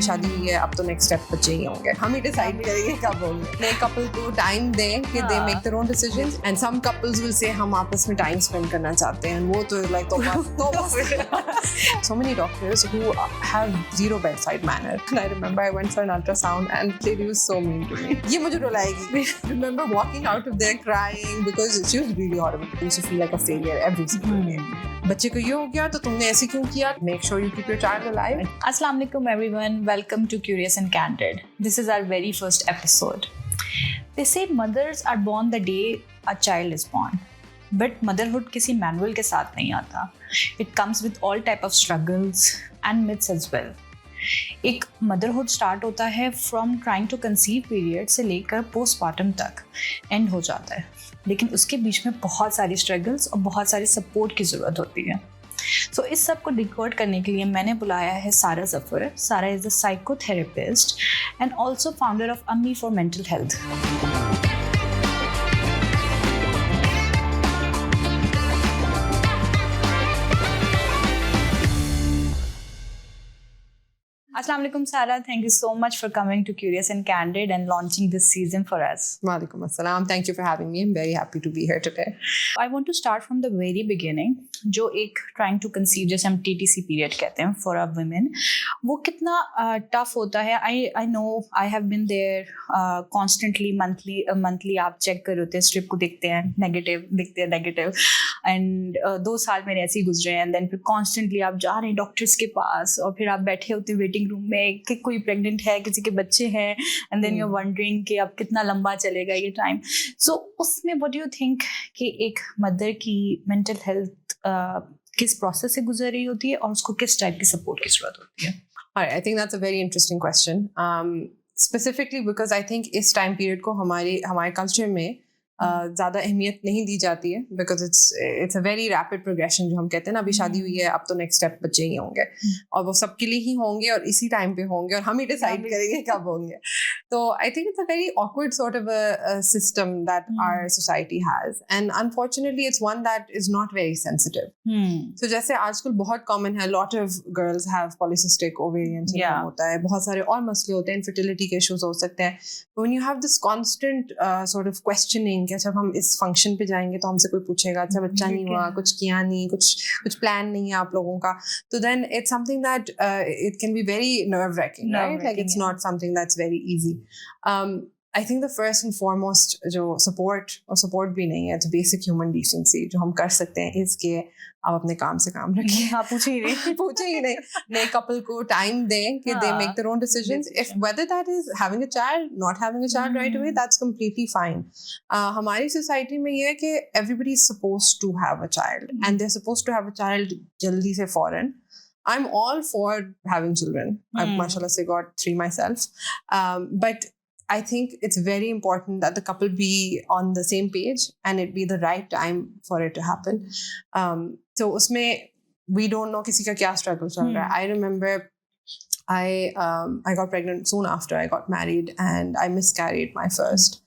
शादी हुई है, अब तो नेक्स्ट स्टेप बच्चे ही होंगे, हम ही डिसाइड करेंगे कब होंगे। नए कपल को टाइम दें कि they make their own decisions, and some couples will say हम आपस में टाइम स्पेंड करना चाहते हैं, वो तो लाइक तो so many doctors who have zero bedside manner. And I remember I went for an ultrasound and the lady was so mean to me. ये मुझे रुलाएगी. I remember walking out of there crying because she was really horrible. I used to feel like a failure every single day. बच्चे को ये हो गया तो तुमने ऐसे क्यों किया? Make sure you keep your child alive. Assalamu alaikum everyone. Welcome to Curious and Candid. This is our very first episode. They say mothers are born the day a child is born. But motherhood किसी manual के साथ नहीं आता. It comes with all type of struggles and myths as well. एक motherhood start होता है from trying to conceive period से लेकर पोस्टमार्टम तक एंड हो जाता है, लेकिन उसके बीच में बहुत सारी स्ट्रगल्स और बहुत सारी सपोर्ट की ज़रूरत होती है. सो इस सब को डिकोड करने के लिए मैंने बुलाया है Sara Zafar. Sara is a psychotherapist and also founder of Ammi for mental health. Assalamu alaikum Sara, thank you so much for coming to Curious and Candid and launching this season for us. Walaikum assalam. Thank you for having me. I'm very happy to be here today. I want to start from the very beginning. जो एक trying to conceive, जैसे हम TTC period कहते हैं for a women, वो कितना tough होता है. I know I have been there constantly, monthly आप check कर होते हैं, strip को देखते हैं, negative and 2 साल मेरे ऐसे ही गुजरे हैं, and then फिर constantly आप जा रहे हैं डॉक्टर्स के पास और फिर आप बैठे होते हैं वेटिंग रूम में कि कोई प्रेग्नेंट है, किसी के बच्चे हैं, and then you are wondering कि अब कितना लंबा चलेगा ये टाइम. सो उसमें व्हाट डू यू थिंक कि एक मदर की मेंटल हेल्थ किस प्रोसेस से गुजर रही होती है और उसको किस टाइप की सपोर्ट की जरूरत होती है? I think that's a very interesting question. Specifically because I think इस टाइम पीरियड को हमारे कल्चर में ज़्यादा अहमियत नहीं दी जाती है, because it's a very rapid progression. जो हम कहते हैं ना, अभी शादी हुई है, अब तो नेक्स्ट स्टेप बच्चे ही होंगे, और वो सबके लिए ही होंगे और इसी टाइम पे होंगे और हम ही डिसाइड करेंगे कब होंगे. तो I think it's a very awkward sort of a system that our society has, and unfortunately it's one that is not very sensitive. So जैसे आजकल बहुत कॉमन है, lot of girls have polycystic ovarian syndrome होता है, बहुत सारे और मसले होते हैं, इनफर्टिलिटी के इश्यूज हो सकते हैं. When you have this constant sort of questioning कि जब हम इस फंक्शन पे जाएंगे तो हमसे कोई पूछेगा, अच्छा बच्चा नहीं हुआ, कुछ किया नहीं, कुछ प्लान नहीं है आप लोगों का, तो then it's something that it can be very nerve racking, right? Like it's not something that's very easy. I think the first and foremost जो सपोर्ट भी नहीं है, इट्स बेसिक ह्यूमन डिसेंसी जो हम कर सकते हैं इसके आप अपने काम से काम रखिए. हाँ, पूछे ही नहीं. नए कपल को टाइम दें कि they make their own decisions. If whether that is having a child, not having a child right away, that's completely fine. हमारी सोसाइटी में ये है कि everybody is supposed to have a child and they are supposed to have a child जल्दी से फौरन. I'm all for having children. I've mashallah say got 3 myself. But I think it's very important that the couple be on the same page and it be the right time for it to happen. So usme we don't know kisi ka kya struggle chal raha hai. I remember I got pregnant soon after I got married and I miscarried my first.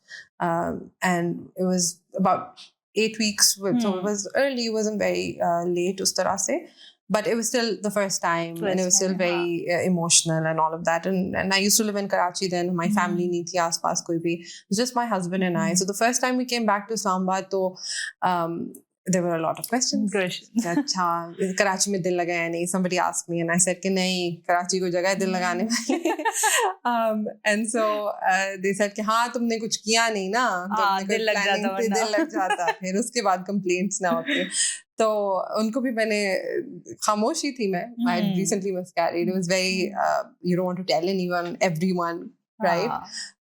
And it was about 8 weeks, so it was early, it wasn't very late us tarah se. But it was still the first time and it was still very emotional and all of that. And I used to live in Karachi then. My family nahi thi aas paas koi bhi. It was just my husband and I. So the first time we came back to Islamabad, there were a lot of questions. अच्छा, कराची में दिल लगाया नहीं? Somebody asked me and I said कि नहीं, कराची को जगह दिल लगाने वाली. And so they said कि हाँ तुमने कुछ किया नहीं ना, दिल लग जाता. फिर उसके बाद complaints ना होते. तो उनको भी मैंने खामोशी थी मैं. I had recently miscarried. It was very you don't want to tell everyone, right?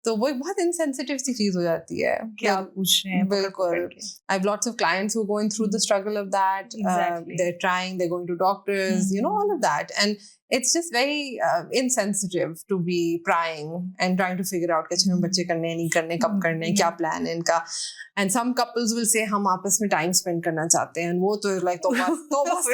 तो वो बहुत insensitive सी चीज हो जाती है. क्या पूछ रहे हैं? बिल्कुल. I have lots of clients who are going through the struggle of that. Exactly. They're trying, they're going to doctors, you know, all of that. And it's just very insensitive to be prying and trying to figure out कि अच्छा बच्चे करने हैं नहीं करने, कब करने हैं, क्या प्लान है इनका. And some couples will say हम आपस में टाइम स्पेंड करना चाहते हैं, वो तो like तो बस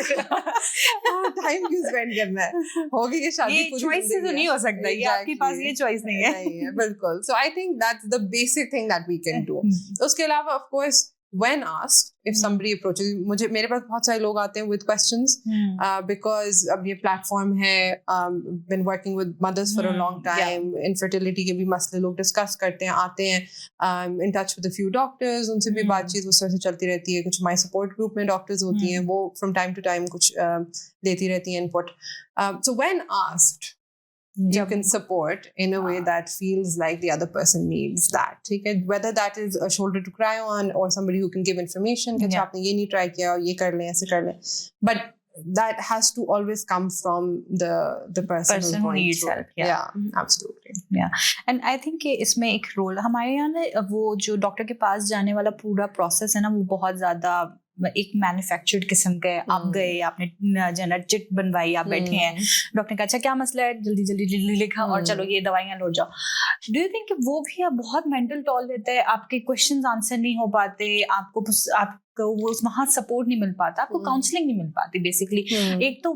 टाइम क्यों स्पेंड करना है, होगी ये शादी पूरी चॉइस से तो नहीं हो सकता. ये आपके पास ये चॉइस नहीं है. बिल्कुल. So I think that's the basic thing that we can do. उसके अलावा of course when asked, if somebody approaches, मेरे पास बहुत सारे लोग आते हैं with questions, because अब ये platform है, been working with mothers for a long time, infertility के भी मसले लोग discuss करते हैं, आते हैं, in touch with a few doctors, उनसे भी बातचीत उस तरह से चलती रहती है, कुछ my support group में doctors होती हैं, वो from time to time कुछ देती रहती हैं input. So when asked, you can support in a way that feels like the other person needs that. Okay? Whether that is a shoulder to cry on or somebody who can give information, कि आपने ये नहीं try किया, ये कर लें, ऐसे कर लें. But that has to always come from the person who needs help. Yeah, absolutely. Yeah, and I think कि इसमें एक role हमारे यहाँ ना वो जो डॉक्टर के पास जाने वाला पूरा प्रोसेस है ना वो बहुत ज़्यादा एक मैन्युफैक्चर्ड किस्म का है. आप गए, आपने जनरल चिट बनवाई, आप बैठे हैं, डॉक्टर ने कहा अच्छा क्या मसला है, जल्दी जल्दी जल्दी लिखा और चलो ये दवाइयाँ लो जाओ. डू यू थिंक वो भी अब बहुत मेंटल टॉल देता है, आपके क्वेश्चंस आंसर नहीं हो पाते, आपको वो वहाँ सपोर्ट नहीं मिल पाता, आपको काउंसलिंग नहीं मिल पाती बेसिकली. एक तो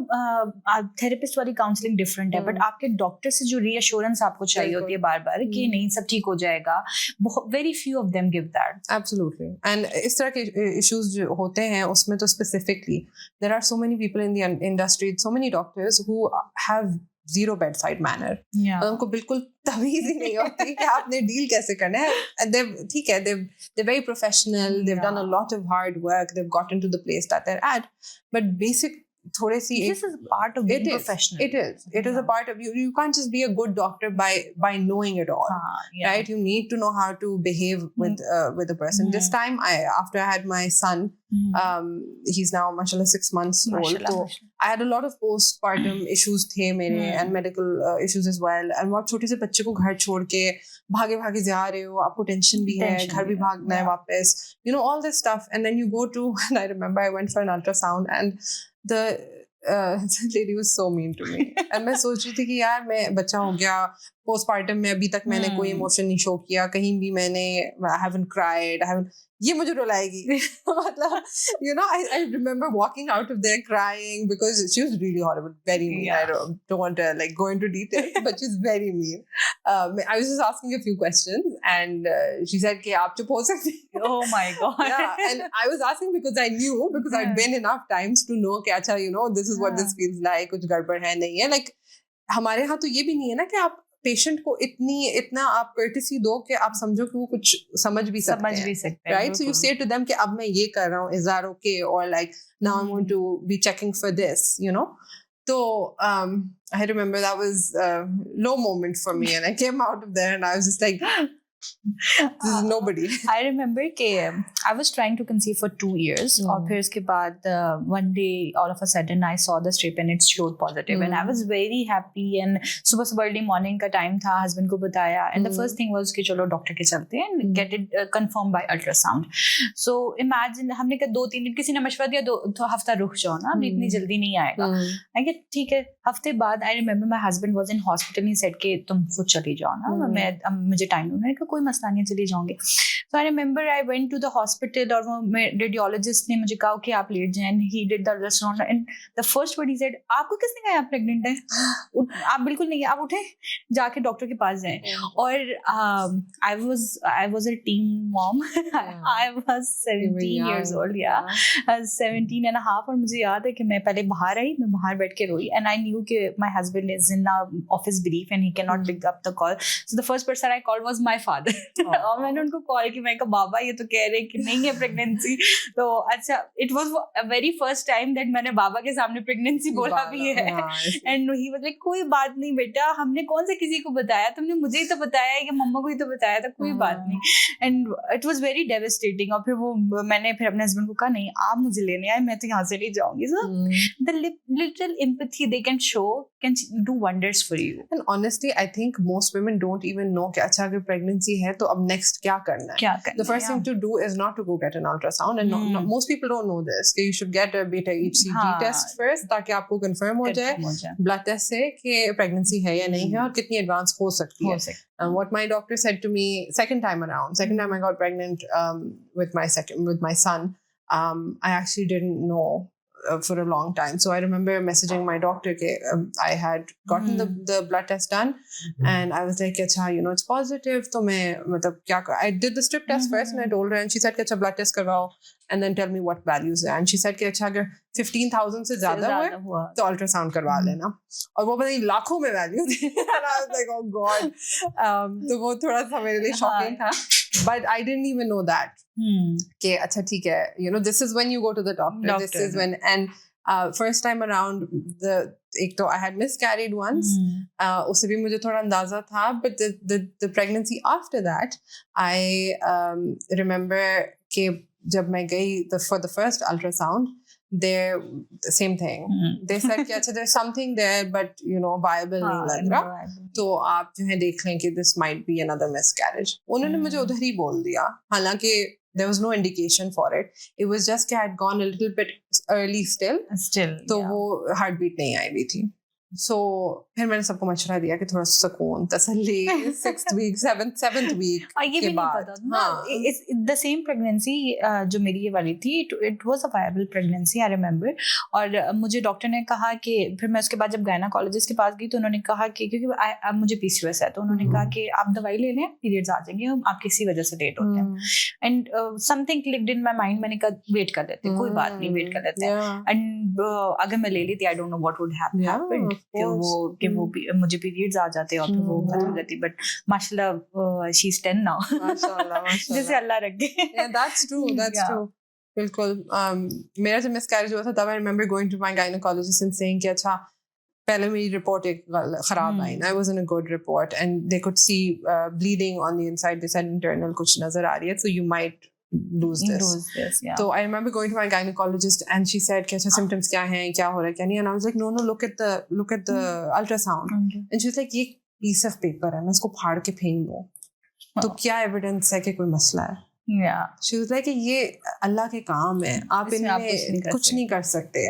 थेरेपिस्ट वाली काउंसलिंग डिफरेंट है, बट आपके डॉक्टर से जो रीअश्योरेंस आपको चाहिए होती है बार बार कि नहीं सब ठीक हो जाएगा, very few of them give that. Absolutely. And इस तरह के इश्यूज जो होते हैं उसमें तो specifically there are so many people in the industry, so many doctors who have zero bedside manner. उनको बिल्कुल तमीज ही नहीं होती कि आपने डील कैसे करना है. ठीक है, they're very professional, they've done a lot of hard work, they've gotten to the place that they're at, but basic थोड़ी सी this is part of being professional. It is a part of you. You can't just be a good doctor by knowing it all, right? You need to know how to behave with a person. This time after I had my son, he's now mashallah 6 months old, so I had a lot of postpartum issues थे मेरे and medical issues as well. And वो छोटे से बच्चे को घर छोड़ के भागे भागे जा रहे हो, आपको टेंशन भी है, घर भी भागना है वापस, you know, all this stuff. And then you go to, and I remember I went for an ultrasound and the lady was so mean to me. And मैं सोच रही थी कि यार मैं बच्चा हो गया, पोस्टपार्टम में अभी तक मैंने कोई इमोशन नहीं शो किया, कहीं भी मैंने I haven't cried, ये मुझे रुलाएगी. मतलब you know, I remember walking out of there crying because she was really horrible, very mean. I don't want to like go into details, but she's very mean. I was just asking a few questions and she said कि आप चुप हो सकते. Oh my god. Yeah, and I was asking because I knew, because I'd been enough times to know कि अच्छा, you know, this is what this feels like, कुछ गड़बड़ है नहीं है. Like हमारे यहाँ तो ये भी नहीं है ना कि आप पेशेंट को इतना आप कर्टेसी दो कि आप समझो कि वो कुछ समझ भी सकते हैं, right? So you say to them कि अब मैं ये कर रहा हूँ, इज दैट ओके, और like now I want to be checking for this, you know. तो I remember that was a low moment for me, and I came out of there and I was just like, this is nobody. I remember कि I was trying to conceive for 2 years और फिर उसके बाद one day all of a sudden I saw the strip and it showed positive and I was very happy. And सुबह early morning का time था, husband को बताया and the first thing was कि चलो डॉक्टर के चलते हैं and get it confirmed by ultrasound. So imagine हमने कहा 2-3 दिन, किसी ने मशवरा दिया तो हफ्ता रुक जाओ ना, अभी इतनी जल्दी नहीं आएगा. I get ठीक है. हफ्ते बाद I remember my husband was in hospital, he said कि तुम खुद चली जाओ ना, मुझे टाइम नहीं. मैंने कहा कोई मसला नहीं, चली जाऊंगी. So I remember I went to the hospital और वो रेडियोलॉजिस्ट ने मुझे कहा कि आप लेट जाएं. He did the ultrasound and the first word he said, आपको किसने कहा आप प्रेग्नेंट हैं? आप बिल्कुल नहीं, आप उठे जाके डॉक्टर के पास जाएं. और I was a teen mom. I was 17 years old, 17 and a half. और मुझे याद है कि मैं पहले बाहर आई, मैं बाहर बैठ के रोई and I knew कि my husband is in a office brief and he cannot pick up the call. So the first person I called was my father. और मैंने उनको कॉल की, मैं कहा बाबा ये तो कह रहे कि नहीं है प्रेगनेंसी. तो अच्छा, it was a very first time that मैंने बाबा के सामने प्रेगनेंसी बोला भी है. एंड ही वाज लाइक कोई बात नहीं बेटा, हमने कौन से किसी को बताया, तुमने मुझे ही तो बताया है कि मम्मा को ही तो बताया था, कोई बात नहीं. And it was very devastating. और फिर मैंने फिर अपने हस्बैंड को कहा नहीं आप मुझे लेने आए, मैं तो यहाँ से नहीं जाऊंगी. So the little empathy they can show can do wonders for you. And honestly, I think most women don't even know कि अच्छा अगर pregnancy है तो अब next क्या करना है. The first thing to do is not to go get an ultrasound, and most people don't know this. कि you should get a beta HCG test first ताकि आपको confirm हो जाए blood test से कि pregnancy है या नहीं है और कितनी advance हो सकती है. And what my doctor said to me second time I got pregnant with my son, I actually didn't know for a long time. So I remember messaging my doctor I had gotten the blood test done, and I was like, "Acha, it's positive. तो मैं मतलब क्या कर?" I did the strip test first, and I told her, and she said, "Acha, blood test करवाओ, and then tell me what values है." And she said, "Acha, अगर 15,000 से ज़्यादा हुआ तो ultrasound करवा लेना." और वो पता नहीं लाखों में वैल्यू थी, and I was like, "Oh God." तो वो थोड़ा सा मेरे लिए shocking था. But I didn't even know that. कि अच्छा ठीक है, this is when you go to the doctor. This is when, and first time around, एक तो I had miscarried once. उससे भी मुझे थोड़ा अंदाजा था. But the pregnancy after that, I remember कि जब मैं गई for the first ultrasound, the same thing. They said कि अच्छा there's something there, but viable नहीं लग रहा, तो आप जो है देख लें कि this might be another miscarriage. उन्होंने मुझे उधर ही बोल दिया, हालांकि there was no indication for it. It was just कि I had gone a little bit early still, तो वो heartbeat नहीं आई हुई थी. So फिर मैंने सबको मशवरा दिया कि थोड़ा सुकून, तसल्ली, 6th week, 7th week ये भी नहीं पता था. The same pregnancy जो मेरी ये वाली थी, it was a viable pregnancy, I remember. और मुझे डॉक्टर ने कहा कि फिर मैं उसके बाद जब गायनाकोलॉजिस्ट के पास गई तो उन्होंने कहा कि क्योंकि अब मुझे PCOS है, तो उन्होंने कहा कि आप दवाई ले लें, पीरियड्स आ जाएंगे, आप किसी वजह से लेट होते हैं. And something clicked in my mind, मैंने कहा वेट कर लेते हैं, कोई बात नहीं, वेट कर लेते हैं. एंड अगर मैं ले लेती, I don't know what would happen, कि वो मुझे पीरियड्स आ जाते और फिर वो खत्म रहती. बट माशाल्लाह शी इज 10 नाउ, जैसे अल्लाह रखे. That's true. बिल्कुल. मेरा जब मिसकैरेज हुआ था तब I remember going to my gynecologist and saying कि अच्छा पहले मेरी रिपोर्ट एक खराब आई. I wasn't a good report, and they could see bleeding on the inside. They said internal कुछ नजर आ रही है, so you might lose this. Yeah. So I remember going to my gynecologist, and she said क्या symptoms क्या हैं, क्या हो रहा है क्या नहीं, and I was like no, look at the ultrasound. And she was like ये piece of paper है, मैं इसको फाड़ के फेंक दूँ तो क्या evidence है कि कोई मसला है. Yeah. She was like ये अल्लाह के काम है, आप इनमें कुछ नहीं कर सकते.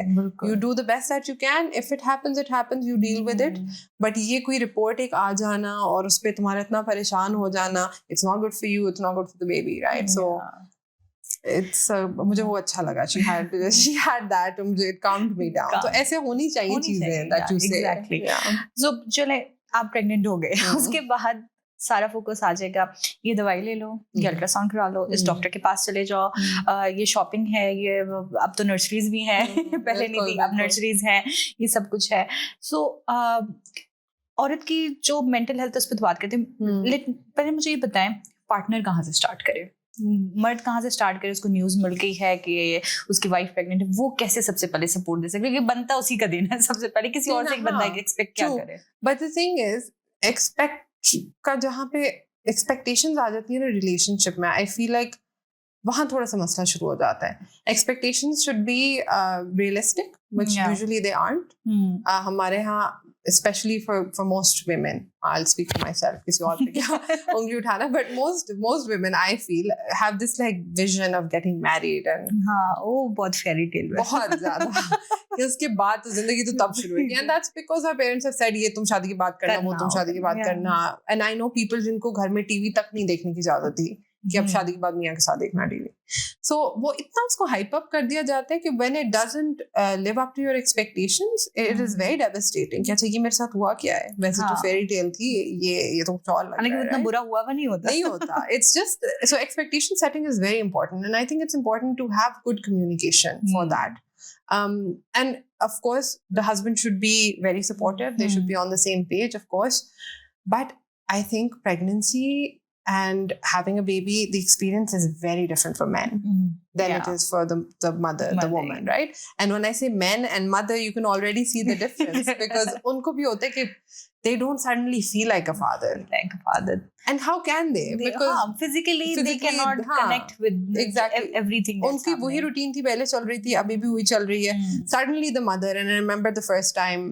You do the best that you can. If it happens, you deal with it. But ये कोई रिपोर्ट एक आ जाना और उस पे तुम्हारा इतना परेशान हो जाना, it's not good for you, it's not good for the baby, right? So it's मुझे वो अच्छा लगा. She had that, मुझे it calmed me down. तो ऐसे होनी चाहिए चीजें that you say. Exactly. So चले आप प्रेग्नेंट हो गए, उसके बाद सारा फोकस आ जाएगा, ये दवाई ले लो, ये अल्ट्रासाउंड करा लो, इस डॉक्टर के पास चले जाओ, ये शॉपिंग है, ये अब तो नर्सरीज भी हैं, पहले नहीं थी, अब नर्सरीज हैं, ये सब कुछ है. सो औरत की जो मेंटल हेल्थ उस पर बात करते हैं, लेकिन पहले मुझे ये बताएं पार्टनर कहाँ से स्टार्ट करे, मर्द कहाँ से स्टार्ट करे. उसको न्यूज मिल गई है कि उसकी वाइफ प्रेग्नेंट है, वो कैसे सबसे पहले सपोर्ट दे सके, क्योंकि बनता उसी का दिन है सबसे पहले, किसी और से एक बंदा एक्सपेक्ट क्या करे. But the thing is expect का जहाँ पे एक्सपेक्टेशंस आ जाती है ना रिलेशनशिप में, आई फील लाइक वहाँ थोड़ा सा मसला शुरू हो जाता है. Expectations should be realistic, which usually they aren't. हमारे यहाँ especially for most women, I'll speak for myself, किसी और पे क्या उंगली उठाना, but most women I feel have this like vision of getting married and बहुत fairy tale है, बहुत ज़्यादा कि उसके बाद तो जिंदगी तो तब शुरू होगी. And that's because our parents have said ये तुम शादी की बात करना, वो तुम शादी की बात करना. And I know people जिनको घर में टीवी तक नहीं देखने की इजाजत थी कि अब शादी के बाद मियाँ के साथ देखना टीवी. So वो इतना उसको हाइप अप कर दिया जाता है कि when it doesn't live up to your expectations, it is very devastating. क्या चाहिए मेरे साथ हुआ क्या है, वैसे तो फेरी टेल थी, ये तो चौल लग रहा है. लेकिन इतना बुरा हुआ नहीं होता. It's just so expectation setting is very important, and I think it's important to have good communication for that. And of course the husband should be very supportive. They should be on the same page, of course. But I think pregnancy and having a baby, the experience is very different for men than it is for the mother, the woman, right? And when I say men and mother, you can already see the difference because unko bhi hote hai ki they don't suddenly feel like a father. And how can they? Because physically they cannot connect with exactly everything. उनकी वही routine थी, पहले चल रही थी, अभी भी वही चल रही है. Suddenly the mother, and I remember the first time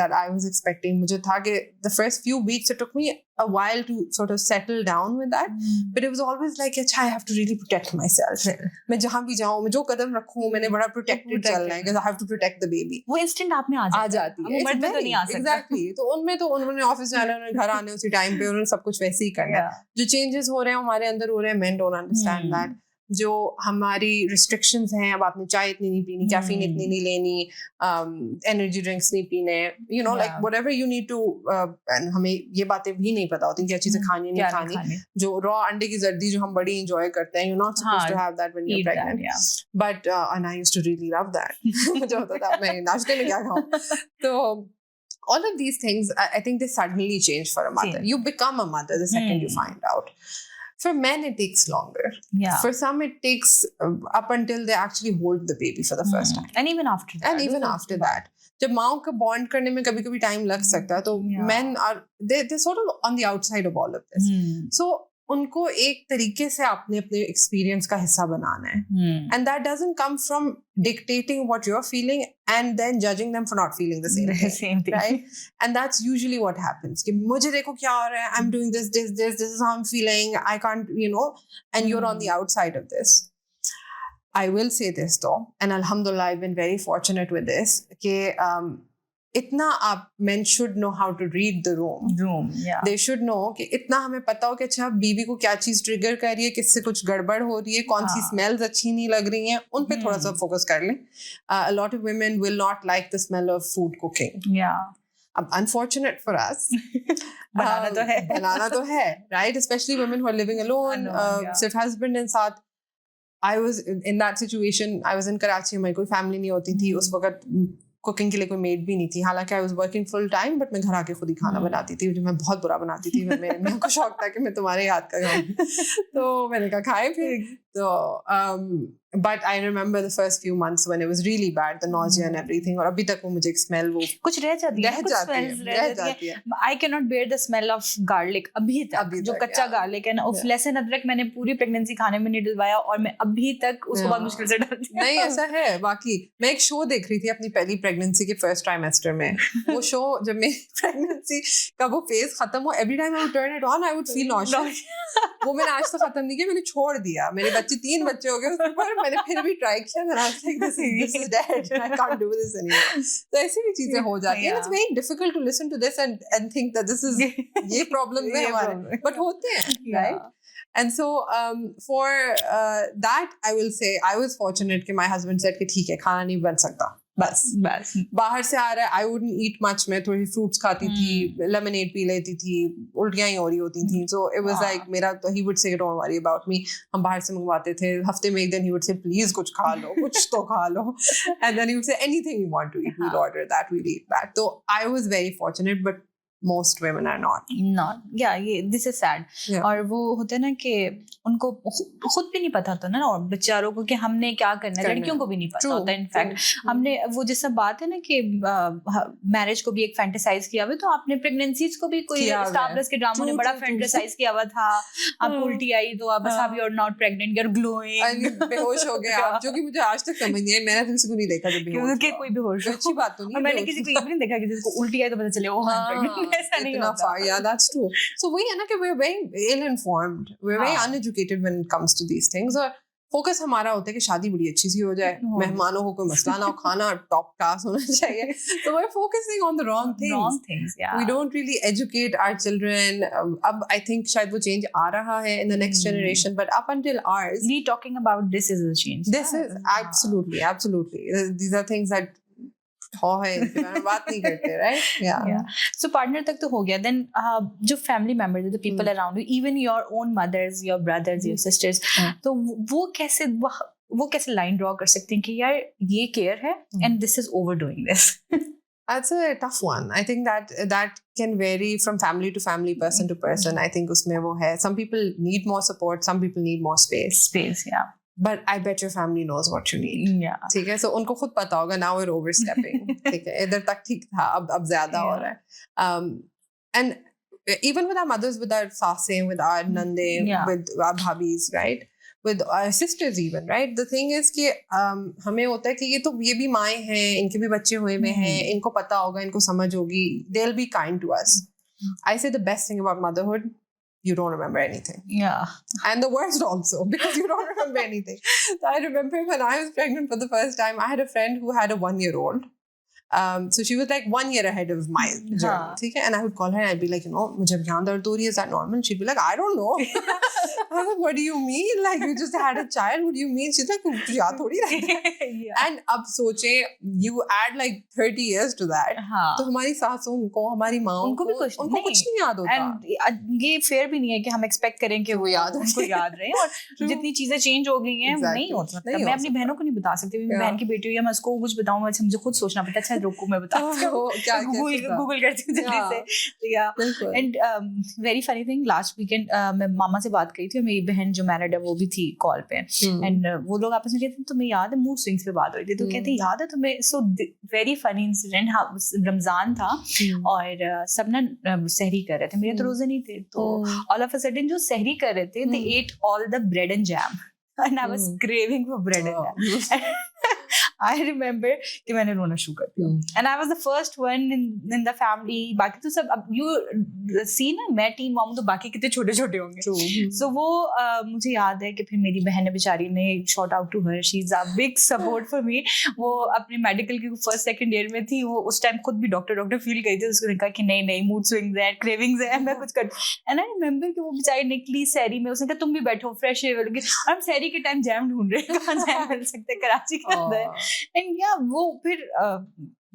that I was expecting, मुझे था कि the first few weeks it took me a while to sort of settle down with that, but it was always like अच्छा I have to really protect myself. मैं जहाँ भी जाऊँ, मैं जो कदम रखूँ, मैंने बड़ा protected चलना है because I have to protect the baby. वो instinct आप में आ जाती है. मर्द में तो नहीं आ सकता. Exactly. तो उनमें तो उन्होंने ऑफिस जाना, उन्होंने घर आने उसी टाइम पे, उन्होंने सब कुछ वैसे ही करना है. जो चेंजेस हो रहे हैं हमारे अंदर हो रहे हैं, men don't understand that. जो हमारी restrictions हैं, अब आपने चाय इतनी नहीं पीनी, कैफीन इतनी नहीं लेनी, energy drinks नहीं पीने, you know, like whatever you need to, and हमें ये बातें भी नहीं पता होती क्या चीजें खानी नहीं खानी, जो raw अंडे की जर्दी जो हम बड़ी enjoy करते हैं, you're not supposed to have that when you're pregnant, but and I used to really love that. मुझे होता था मैं नाश्ते में क्या खाऊं, तो all of these things, I think they suddenly change for a mother. You become a mother the second you find out. For men, it takes longer. Yeah. For some, it takes up until they actually hold the baby for the first time. And even after that. And even after that. जब माओं का bond करने में कभी-कभी time लग सकता है, तो men are, they're sort of on the outside of all of this. So, उनको एक तरीके से अपने एक्सपीरियंस का हिस्सा बनाना है, and that doesn't come from dictating what you're feeling and then judging them for not feeling the same thing, right? And that's usually what happens, कि मुझे देखो क्या हो रहा है, I'm doing this is how I'm feeling, I can't, you know, and you're on the outside of this. I will say this though, and alhamdulillah I've been very fortunate with this, कि इतना आप men should know how to read the room. Yeah. They should know कि इतना हमें पता हो कि अच्छा बीवी को क्या चीज ट्रिगर कर रही है, किससे कुछ गड़बड़ हो रही है, कौन सी स्मेल्स अच्छी नहीं लग रही हैं, उन पे थोड़ा सा फोकस कर लें. A lot of women will not like the smell of food cooking. Yeah. Unfortunate for us. बनाना तो है, right? Especially women who are living alone, सिर्फ husband and साथ. I was in that situation. I was in Karachi. हमारी कोई family नहीं होती थी उस वक्त. कुकिंग के लिए कोई मेड भी नहीं थी, हालांकि I was working full time, but मैं घर आके खुद ही खाना बनाती थी, जो मैं बहुत बुरा बनाती थी. मेरे को शौक था कि मैं तुम्हारे हाथ का खाऊं, तो मैंने कहा खाए फिर. तो but I remember the first few months when it was really bad, the nausea and everything, और अभी तक वो मुझे एक स्मेल वो कुछ रह जाती है. I cannot bear the smell of garlic अभी तक, जो कच्चा garlic है ना, और लहसुन अदरक मैंने पूरी प्रेगनेंसी खाने में नहीं डलवाया, और मैं अभी तक उसको बहुत मुश्किल से डालती हूं. नहीं ऐसा है. बाकी मैं एक शो देख रही थी अपनी पहली प्रेगनेंसी के फर्स्ट ट्राइमेस्टर में. वो शो जब मेरी प्रेगनेंसी का वो फेज खत्म हो, every time I would turn it on I would feel nauseous. वो मैंने आज तक खत्म नहीं किया, मैंने छोड़ दिया. मेरे 3 बच्चे हो गए उसके ऊपर, मैंने फिर भी ट्राई किया. And I was like, this is dead. I can't do this anymore. तो ऐसी भी चीजें हो जाती हैं. It's very difficult to listen to this and think that this is ये problems हैं हमारे, but होते हैं, right? And so for that I will say I was fortunate कि my husband said कि ठीक है खाना नहीं बन सकता, बस बाहर से आ रहा है. I wouldn't eat much. मैं थोड़ी fruits खाती थी, lemonade पी लेती थी, उल्टियाँ ही हो रही होती थी. So it was like मेरा तो he would say don't worry about me. हम बाहर से मंगवाते थे, हफ्ते में एक दिन he would say please कुछ खा लो, कुछ तो खा लो. And then he would say anything you want to eat, we'll order that, we'll eat that. So I was very fortunate, but most women are not. This is sad. और वो होता है ना कि उनको खुद भी नहीं पता होता ना, और बेचारों को कि हमने क्या करना है. लड़कियों को भी नहीं पता होता. इनफैक्ट हमने वो जैसा बात है ना कि मैरिज को भी एक फैंटेसाइज किया हुआ, तो आपने प्रेगनेंसीज को भी कोई स्टार प्लस के ड्रामों ने बड़ा फैंटेसाइज किया हुआ था. आपको उल्टी आई तो आप बस आप you are not pregnant, you are glowing, बेहोश हो गए आप, जो कि मुझे आज तक समझ नहीं आई. मैंने किसी को नहीं देखा जब बेहोश कि कोई बेहोश. अच्छी बात तो नहीं. मैंने किसी को ये भी नहीं देखा कि जिसको उल्टी आई तो पता चले वो प्रेग्नेंट. ऐसा नहीं होता. Yeah, that's true. So वही है ना कि we're very ill-informed, we're very uneducated when it comes to these things. और फोकस हमारा होता है कि शादी बड़ी अच्छी सी हो जाए, मेहमानों को कोई मसला ना हो, खाना टॉप क्लास होना चाहिए. So we're focusing on the wrong things. Yeah. We don't really educate our children. अब I think शायद वो change आ रहा है in the next generation, but up until ours, we talking about this is a change. This is absolutely. These are things that बात नहीं करते, right? Yeah. So partner तक तो हो गया. Then जो family members, the people around you, even your own mothers, your brothers, your sisters, तो वो कैसे line draw कर सकते हैं कि यार ये care है and this is overdoing this. That's a tough one. I think that can vary from family to family, person to person. I think उसमें वो है. Some people need more support, some people need more space. Yeah. But I bet your family knows what you need. Yeah. ठीक है, so उनको खुद पता होगा. Now we're overstepping. ठीक है, इधर तक ठीक था, अब ज़्यादा हो रहा है. And even with our mothers, with our sasein, with our nande, with our bhabis, right? With our sisters even, right? The thing is कि हमें होता है कि ये भी माएँ हैं, इनके भी बच्चे हुए हैं, इनको पता होगा, इनको समझ होगी. They'll be kind to us. I say the best thing about motherhood, you don't remember anything. Yeah. And the worst also, because you don't remember anything. So I remember when I was pregnant for the first time, I had a friend who had a 1-year-old. So she was like 1 year ahead of my journey. ठीक है? And I would call her and I'd be like, you know, मुझे यहाँ दर्द हो रही है, is that normal? She'd be like, I don't know. I was like, what do you mean? Like, you just had a child. What do you mean? She's like, याद थोड़ी रहता है. And अब सोचे, you add like 30 years to that. तो हमारी सासों को, हमारी माँओं उनको भी कुछ नहीं याद होता. And ये fair भी नहीं है कि हम expect करें कि वो उनको याद रहे. और जितनी चीजें change हो गई हैं, नहीं हो सकता. मैं अपनी बहनों को नहीं बता सकती. मेरी बहन की बेटी हुई है, मैं उसको कुछ बताऊँ, मुझे खुद सोचना पड़ता है. अच्छा रुको मैं बताती हूँ. गूगल करती हूँ जल्दी से. Yeah. And very funny thing, last weekend मैं मामा से बात करी थी. मेरी बहन जो मैरिड है वो भी थी कॉल पे. एंड वो लोग आपस में कहते हैं तुम्हें याद है मूड स्विंग्स पे बात हो रही थी. तो कहते हैं याद है तुम्हें. So very funny incident. Ramzan था और सब ना सहरी कर रहे थे. मेरे तो रोजे नहीं थे. तो ऑल ऑफ अ सडन जो सहरी कर रहे थे, they ate all the bread and jam. And I was craving for bread and jam. I remember कि मैंने रोना शुरू कर दिया. And I was the first one in the family. बाकी तो सब अब you see ना, मैं टीन मॉम, तो बाकी कितने छोटे छोटे होंगे. So वो मुझे याद है कि फिर मेरी बहन बेचारी ने, shout out to her, she's a big support for me. वो अपने मेडिकल की फर्स्ट सेकंड ईयर में थी. वो उस टाइम खुद भी डॉक्टर फील करी थी. उसने कहा कि नहीं मूड स्विंग्स है, क्रेविंग्स है, मैं कुछ कर. And I remember कि वो बेचारी निकली सहरी में. उसने कहा तुम भी बैठो फ्रेश है. हम सहरी के टाइम जैम ढूंढ रहे हैं, कहाँ जैम मिल सकते हैं कराची के अंदर. एंड या वो फिर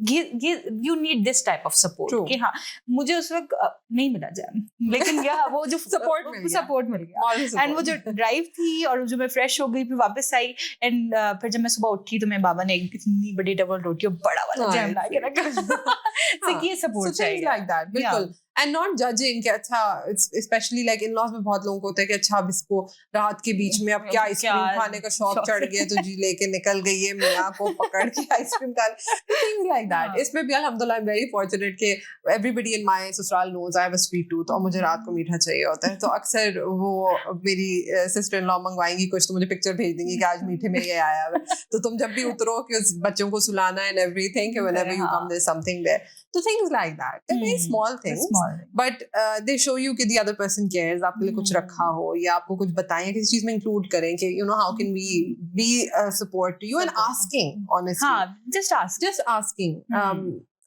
ये you need this type of support. कि हाँ, मुझे उस वक्त नहीं मिला जैम, लेकिन या वो जो सपोर्ट मिल गया. एंड वो जो ड्राइव थी और जो मैं फ्रेश हो गई फिर वापस आई. एंड फिर जब मैं सुबह उठी तो मेरे बाबा ने एक इतनी बड़ी डबल रोटी और बड़ा वाला जैम ला के रखा. तो ये सपोर्ट चाहिए. लाइक दैट, बिल्कुल. And not judging कि अच्छा, especially like in-laws में बहुत लोगों को होता है कि अच्छा अब इसको रात के बीच में अब क्या आइसक्रीम खाने का शौक चढ़ गया तो जी लेके निकल गई है मियाँ को पकड़ के आइसक्रीम खा. Things like that. इसमें भी अल्हम्दुलिल्लाह I'm very fortunate कि everybody in my ससुराल knows I have a sweet tooth और मुझे रात को मीठा चाहिए होता है. तो अक्सर वो मेरी सिस्टर इन लॉ मंगवाएंगी कुछ तो मुझे पिक्चर भेज देंगी कि आज मीठे में ये आया है. तो तुम जब भी उतरो कि उस बच्चों को सुलाना and everything कि whenever you come there's something there. So things like that. They're very small things. But they show you कि the other person cares. आपके लिए कुछ रखा हो या आपको कुछ बताएं, किसी चीज में include करें कि you know how can we be a support to you and asking honestly. हाँ, just asking.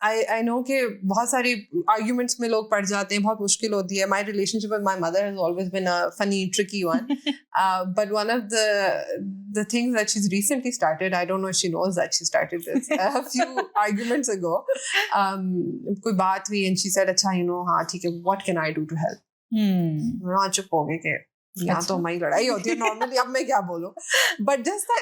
I know कि बहुत सारे arguments में लोग पड़ जाते हैं, बहुत मुश्किल होती है. My relationship with my mother has always been a funny, tricky one. But one of the things that she's recently started, I don't know if she knows that she started this a few arguments ago. कोई बात हुई and she said, अच्छा you know, हाँ ठीक है, what can I do to help? मैं चुप हो गई कि यहाँ तो हमारी लड़ाई होती है normally. अब मैं क्या बोलूँ? But just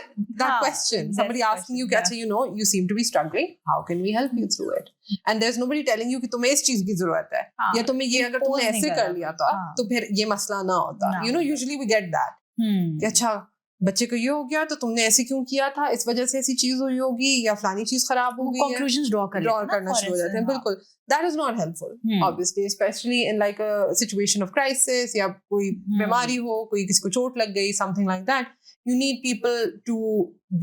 that question, somebody asking you, अच्छा you know, you seem to be struggling. How can we help you through it? And there's nobody telling you कि तुम्हें इस चीज की जरूरत है या तुम्हें ये अगर तुमने ऐसे कर लिया तो फिर ये मसला ना होता. You know, usually we get that. कि अच्छा बच्चे को ये हो गया तो तुमने ऐसे क्यों किया था, इस वजह से ऐसी चीज हुई होगी या फलानी चीज खराब हो गई है. Conclusions draw करना शुरू हो जाते हैं. बिल्कुल. That is not helpful, obviously, especially in like a situation of crisis या कोई बीमारी हो, कोई किसी को चोट लग गई, something like that. You need people to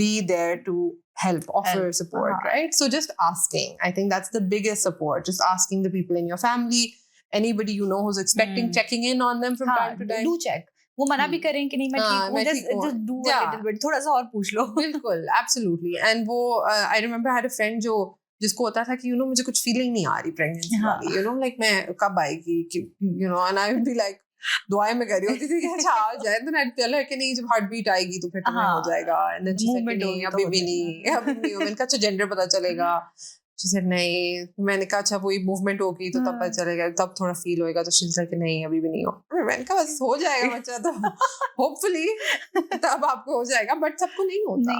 be there to help, offer support, right? So just asking, I think that's the biggest support. Just asking the people in your family, anybody you know who's expecting, checking in on them from time to time. Do check. वो मना भी करें कि नहीं मैं ठीक हूँ, just do a little bit, थोड़ा सा और पूछ लो. बिल्कुल, absolutely. And वो I remember I had a friend जिसको होता था कि you know मुझे कुछ feeling नहीं आ रही pregnancy वाली, you know like मैं कब आएगी, you know, and I would be like दुआएं में कर रही होती थी कि अच्छा आ जाए. then I'd tell her कि नहीं जब हार्ट बीट आएगी तो फिर तुम्हें हो जाएगा. and then she said कि नहीं अभी भी नहीं मैंने कहा अच्छा जेंडर पता चलेगा. she said नहीं. मैंने कहा अच्छा वही मूवमेंट होगी तो तब पता चलेगा, तब थोड़ा फील होएगा. तो she said कि नहीं अभी भी नहीं हो. मैंने कहा बस हो जाएगा बच्चा तो होपफुली तब आपको हो जाएगा. बट सबको नहीं होता,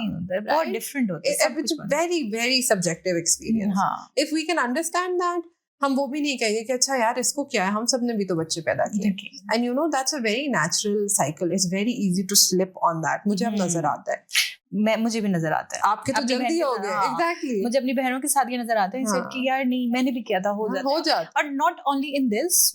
बहुत डिफरेंट होता है. It's a very very subjective experience. if we can understand that, हम वो भी नहीं कहेंगे कि अच्छा यार इसको क्या है, हम सब ने भी तो बच्चे पैदा किए. And you know that's a very natural cycle. It's very easy to slip on that. मुझे अब नजर आता है, मुझे भी नजर आता है. आपके तो जल्दी हो गए. एग्जैक्टली. मुझे अपनी बहनों के साथ ये नजर आता है कि यार नहीं मैंने भी किया था, हो जाता. और नॉट ओनली इन दिस,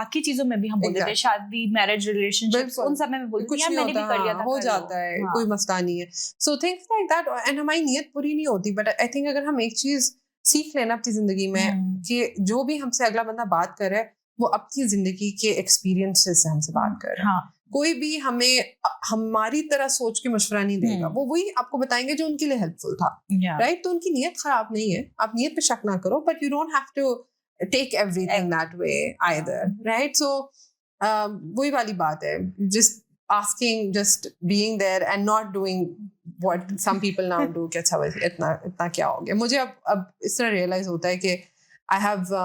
बाकी चीजों में भी हम बोलते हैं, शादी, मैरिज, रिलेशनशिप्स, उन सब में मैं बोलती हूँ यार मैंने भी कर लिया था, हो जाता है, कोई मसला नहीं है. So things like that. And हमारी नीयत पूरी नहीं होती. बट आई थिंक अगर हम एक चीज सीख लेना अपनी जिंदगी में कि जो भी हमसे अगला बंदा बात कर रहा है वो अपनी जिंदगी के एक्सपीरियंसेस से हमसे बात कर रहा है. कोई भी हमें हमारी तरह सोच के मशवरा नहीं देगा, वो वही आपको बताएंगे जो उनके लिए हेल्पफुल था, राइट? तो उनकी नीयत खराब नहीं है, आप नीयत पे शक ना करो, but you don't have to take everything that way either, right? So वही वाली बात है, just asking, just being there and not doing what some people now do कि अच्छा वैसे इतना क्या हो गया। मुझे अब इस तरह realize होता है कि I have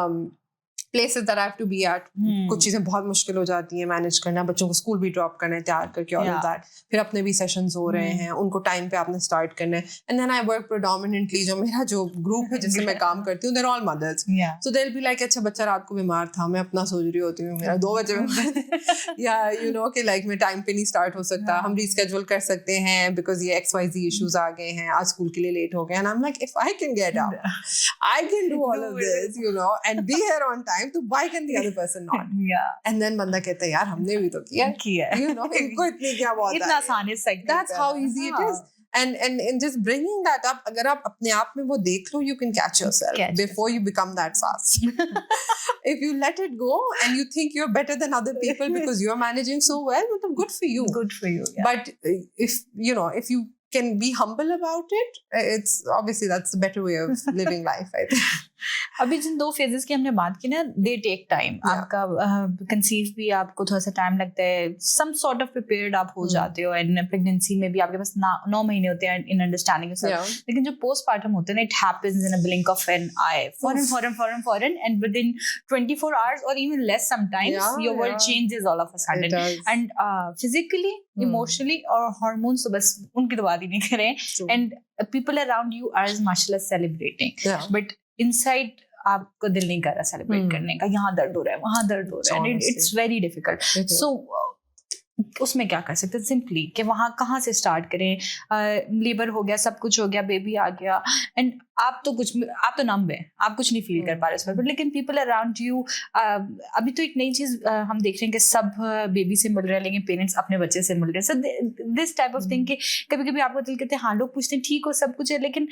places that I have to be at, कुछ चीज़ें बहुत मुश्किल हो जाती हैं मैनेज करना, बच्चों को स्कूल भी ड्रॉप करना है तैयार करके, all of that, फिर अपने भी सेशंस हो रहे हैं, उनको टाइम पे आपने स्टार्ट करना है, and then I work predominantly, जो मेरा जो ग्रुप है जिससे मैं काम करती हूँ, they're all mothers, so they'll be like अच्छा बच्चा रात को बीमार था, मैं अपना सोच रही होती हूँ मेरा 2 बजे बीमार, या you know कि like मैं टाइम पे नहीं स्टार्ट हो सकता, हम रीस्केड्यूल कर सकते हैं because ये XYZ issues आ गए हैं, आज स्कूल के लिए लेट हो गए, and I'm like if I can get up, I can do all of this, you know, and be here on time, तो why can the other person not? And then बंदा कहता है यार हमने भी तो किया, you know, इनको इतनी क्या बात है, इतना आसान है, that's how easy it is. And just bringing that up, अगर आप अपने आप में वो देख लो, you can catch yourself before you become that fast. If you let it go and you think you're better than other people because you're managing so well, well, good for you. Good for you. Yeah. But if you know, if you can be humble about it, it's obviously that's the better way of living life, I think. अभी जिन 2 phases की हमने बात की ना, they take time, आपका conceive भी आपको थोड़ा सा टाइम लगता है, सम सॉर्ट ऑफ प्रिपेयर्ड आप हो जाते हो, एंड प्रेगनेंसी में भी आपके पास 9 महीने होते हैं इन अंडरस्टैंडिंग योरसेल्फ, लेकिन जो पोस्टपार्टम होते हैं ना, it happens in a blink of an eye, फॉरन एंड विद इन 24 आवर्स और even less sometimes your world changes all of a sudden, and physically, emotionally और हार्मोन्स तो बस उनकी तो बात ही नहीं करें, and people around you are माशाल्लाह सेलिब्रेटिंग, बट इनसाइड आपको दिल नहीं कर रहा सेलिब्रेट करने का, यहाँ दर्द हो रहा है, वहाँ दर्द हो रहा है, एंड इट्स वेरी डिफिकल्ट। सो उसमें क्या कर सकते हैं सिंपली, कि वहाँ कहाँ से स्टार्ट करें, लेबर हो गया, सब कुछ हो गया, बेबी आ गया, एंड आप तो नम है, आप कुछ नहीं फील कर पा रहे उस पर, लेकिन पीपल अराउंड यू, अभी तो एक नई चीज हम देख रहे हैं कि सब बेबी से मिल रहे हैं, लेकिन पेरेंट्स अपने बच्चे से मिल रहे हैं, so this type of thing कि कभी कभी आपको दिल कहते हैं, हाँ लोग पूछते हैं ठीक हो सब कुछ है, लेकिन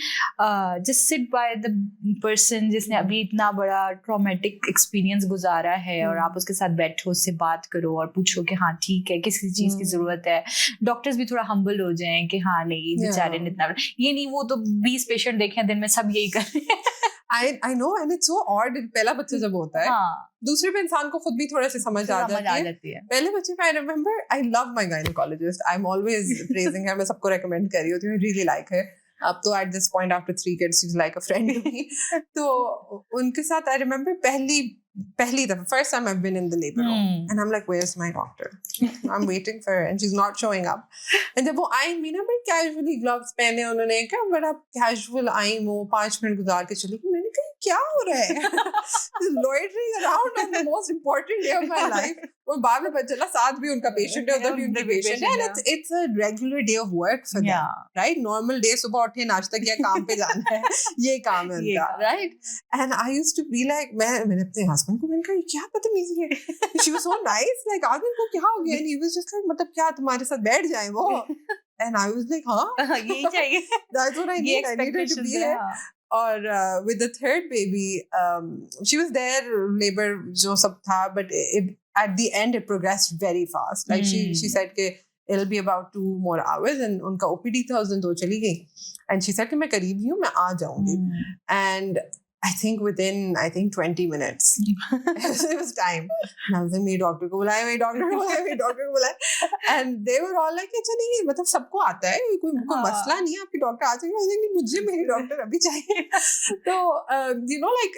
just sit by the person जिसने अभी इतना बड़ा ट्रॉमेटिक एक्सपीरियंस गुजारा है, और आप उसके साथ बैठो, उससे बात करो और पूछो कि हाँ ठीक है, किसी चीज की जरूरत है, डॉक्टर्स भी थोड़ा हम्बल हो जाएं कि हाँ नहीं बेचारे ने इतना, ये नहीं वो तो 20 पेशेंट देखे दिन में, सब यही कर रहे हैं। I know, and it's so odd. पहला बच्चा जब होता है, दूसरे पे इंसान को खुद भी थोड़ा सा समझ आ जाती है। पहले बच्चे पे I remember, I love my gynecologist. I'm always praising her. मैं सबको recommend कर रही होती हूँ. I really like her. अब तो at this point after 3 kids, she's like a friend to me. तो उनके साथ I remember पहली दफा, first time I've been in the labor room, and I'm like, where's my doctor? I'm waiting for her and she's not showing up. And जब वो आई भी ना, बड़ी casually gloves पहने उन्होंने, क्या बड़ा casual आई, वो 5 मिनट गुजार के चली गई, मैंने कहा क्या हो रहा है? Loitering around on the most important day of my life. और बाद में पता चला साथ भी उनका पेशेंट है, उधर भी उनकी पेशेंट है, and it's a regular day of work for them, right? Normal day, सुबह उठे, नाश्ता किया, काम पे जाना है, ये काम है उनका, right? And I used to be like, मैंने अपने husband को मैंने कहा ये क्या बदतमीजी है? She was so nice, like आदमी को क्या हो गया? And he was just like, मतलब क्या तुम्हारे साथ बैठ जाए वो? And I was like, हाँ, यही चाहिए. That's what I need. I needed to be here. और with the third baby, she was there, labor जो सब था, but at the end it progressed very fast. Like she said कि it'll be about 2 more hours, and उनका OPD था उस दिन, तो चली गई, and she said कि मैं करीब ही हूँ, मैं आ जाऊँगी, and I think within 20 minutes it was time, and I was like, मेरी डॉक्टर को बुलाए, and they were all like, अच्छा नहीं, मतलब सबको आता है, कोई मसला नहीं है, आपकी डॉक्टर आ जाएगी, नहीं मुझे मेरी डॉक्टर अभी चाहिए। तो you know, like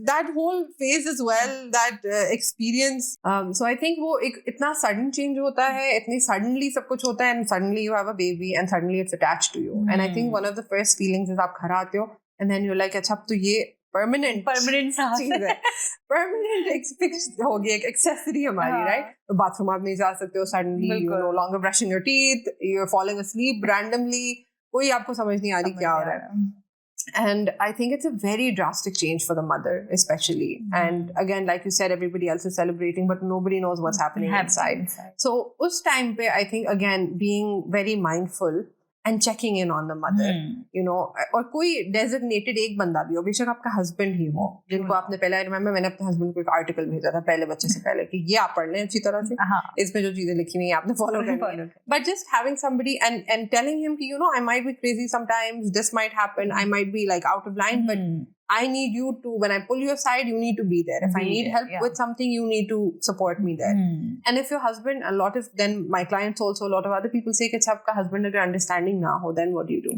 that whole phase as well, that experience, so I think वो एक इतना sudden change होता है, इतनी suddenly सब कुछ होता है, and suddenly you have a baby and suddenly it's attached to you, and I think one of the first feelings is आप घर आते हो, and then you're like, अच्छा अब तो ये permanent चीज है, permanent fix हो गई, एक accessory हमारी, right? तो बाथरूम आप नहीं जा सकते हो, suddenly you're no longer brushing your teeth, you're falling asleep randomly, कोई आपको समझ नहीं आ रही क्या हो रहा है. And I think it's a very drastic change for the mother, especially. And again, like you said, everybody else is celebrating, but nobody knows what's happening inside. So, us time pe, I think again being very mindful and checking in on the mother, you know, और कोई designated एक बंदा भी हो, बेशक आपका husband ही हो, जिनको आपने पहले, I remember मैंने अपने husband को एक article भेजा था पहले बच्चे से पहले कि ये आप पढ़ लें अच्छी तरह से, इसमें जो चीजें लिखी हुई हैं आपने follow करनी है, but just having somebody and telling him कि you know I might be crazy sometimes, this might happen, I might be like out of line, but I need you to, when I pull you aside, you need to be there. If I need help with something, you need to support me there. And if your husband, then my clients also, a lot of other people say कि आपका husband अगर understanding ना हो, then what do you do?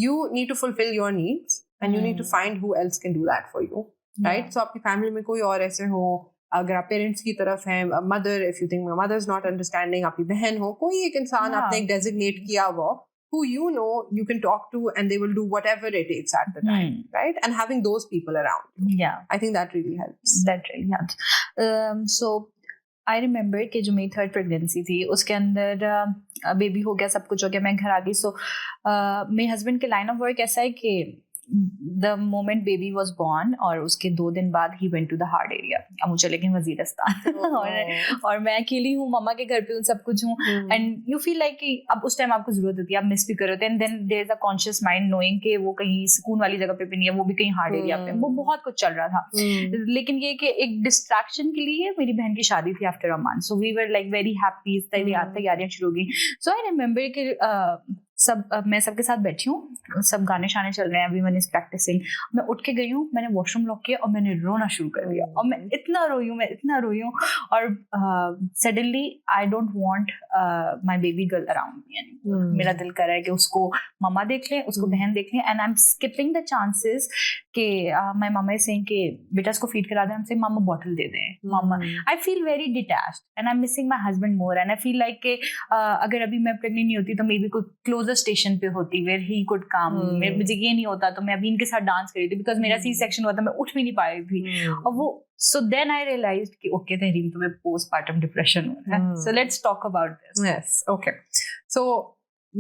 You need to fulfill your needs and you need to find who else can do that for you. Right? So आपकी family में कोई और ऐसे हो, अगर आप पेरेंट्स की तरफ हैं, mother, if you think my mother is not understanding, आपकी बहन हो, कोई एक इंसान आपने एक designate किया हुआ, who you know you can talk to and they will do whatever it takes at the time, right? And having those people around you. Yeah. I think that really helps. That really helps. So I remember कि जो मेरी third pregnancy थी उसके अंदर baby हो गया, सब कुछ हो गया, मैं घर आ गई. सो मेरे हस्बैंड के लाइन ऑफ वर्क ऐसा है कि the moment baby was born और उसके 2 दिन बाद he went to the hard area. अब मुझे लेकिन वजीरिस्तान और मैं अकेली हूँ, मम्मा के घर पे सब कुछ हूँ, and you feel like कि अब उस टाइम आपको जरूरत होती है, आप मिस भी करो, and then there is a conscious mind knowing कि वो कहीं सुकून वाली जगह पे भी नहीं है, वो भी कहीं हार्ड एरिया पे, वो बहुत कुछ चल रहा था. लेकिन ये कि एक डिस्ट्रैक्शन के लिए मेरी बहन की शादी थी after a month, so we were like very happy, तैयारियां शुरू हो गई. सो आई रिमेम्बर कि मैं सबके साथ बैठी हूँ, सब गाने शाने चल रहे हैं, एवरीवन इज प्रैक्टिसिंग. मैं उठ के गई हूँ, मैंने वॉशरूम लॉक किया और मैंने रोना शुरू कर दिया, और मैं इतना रोई हूँ और suddenly I don't want my baby girl around me. मेरा दिल कर रहा है कि उसको मम्मा देख लें, उसको बहन देख लें, and I am skipping the chances कि माय मम्मा इज सेइंग कि बेटा इसको फीड करा दें, हमसे मामा बॉटल दे दें, मामा. I feel very detached and I am missing my husband more, and I feel like कि अगर अभी मैं प्रेग्नेंट नहीं होती तो मे बी कोई क्लोज स्टेशन पे होती वेयर ही कुड कम. मुझे ये नहीं होता तो मैं अभी इनके साथ डांस कर रही थी, बिकॉज मेरा सी सेक्शन हुआ था, मैं उठ भी नहीं पा रही थी. और वो so then I realized कि okay तहरीम तुम्हें postpartum depression हो रहा है. So let's talk about this. Yes, okay. So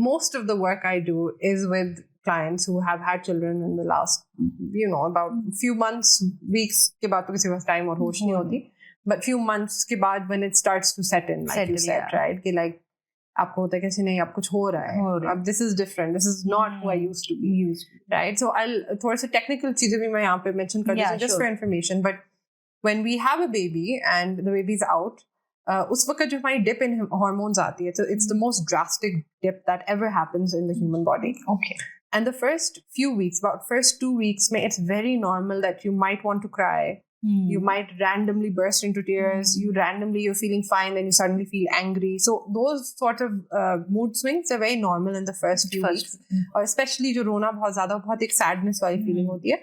most of the work I do is with clients who have had children in the last, you know, about few months, weeks के बाद तो किसी के पास time और होश नहीं होती, but few months के बाद when it starts to set in, like you said, right? कि like आपको होता है कैसे नहीं, अब कुछ हो रहा है, अब this is different, this is not who I used to be, right? So I'll थोड़ा सा technical चीजें भी मैं यहाँ पे mention कर दूँ just for information, but when we have a baby and the baby's out, उस वक्त जो हमारी dip in hormones आती है, so it's the most drastic dip that ever happens in the human body. Okay. And the first few weeks, about first 2 weeks, it's very normal that you might want to cry. You might randomly burst into tears. You're feeling fine, then you suddenly feel angry. So those sort of mood swings are very normal in the first few weeks. Or especially जो रोना बहुत ज़्यादा, बहुत एक sadness वाली feeling होती है.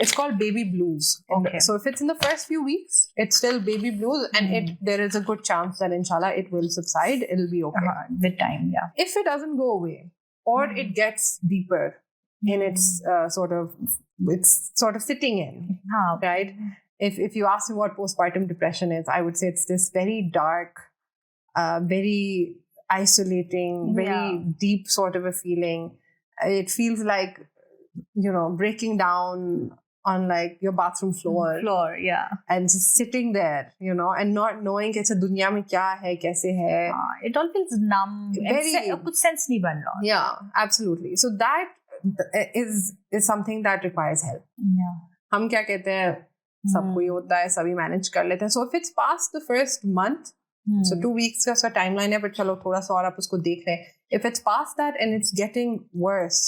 It's called baby blues. Okay. So if it's in the first few weeks, it's still baby blues, and there is a good chance that inshallah it will subside. It'll be okay with time. Yeah. If it doesn't go away, or it gets deeper in its sort of sitting in, right? If you ask me what postpartum depression is, I would say it's this very dark, very isolating, very deep sort of a feeling. It feels like, you know, breaking down on like your bathroom floor, and just sitting there, you know, and not knowing कि दुनिया में क्या है, कैसे है. It all feels numb. कुछ sense नहीं बन रहा. Yeah, absolutely. So that is something that requires help. Yeah. हम क्या कहते हैं, सबको ये होता है, सभी मैनेज कर लेते हैं. So if it's past the first month, so 2 weeks का उसका टाइमलाइन है, पर चलो थोड़ा सा और आप उसको देख रहे हैं. If it's past that and it's getting worse,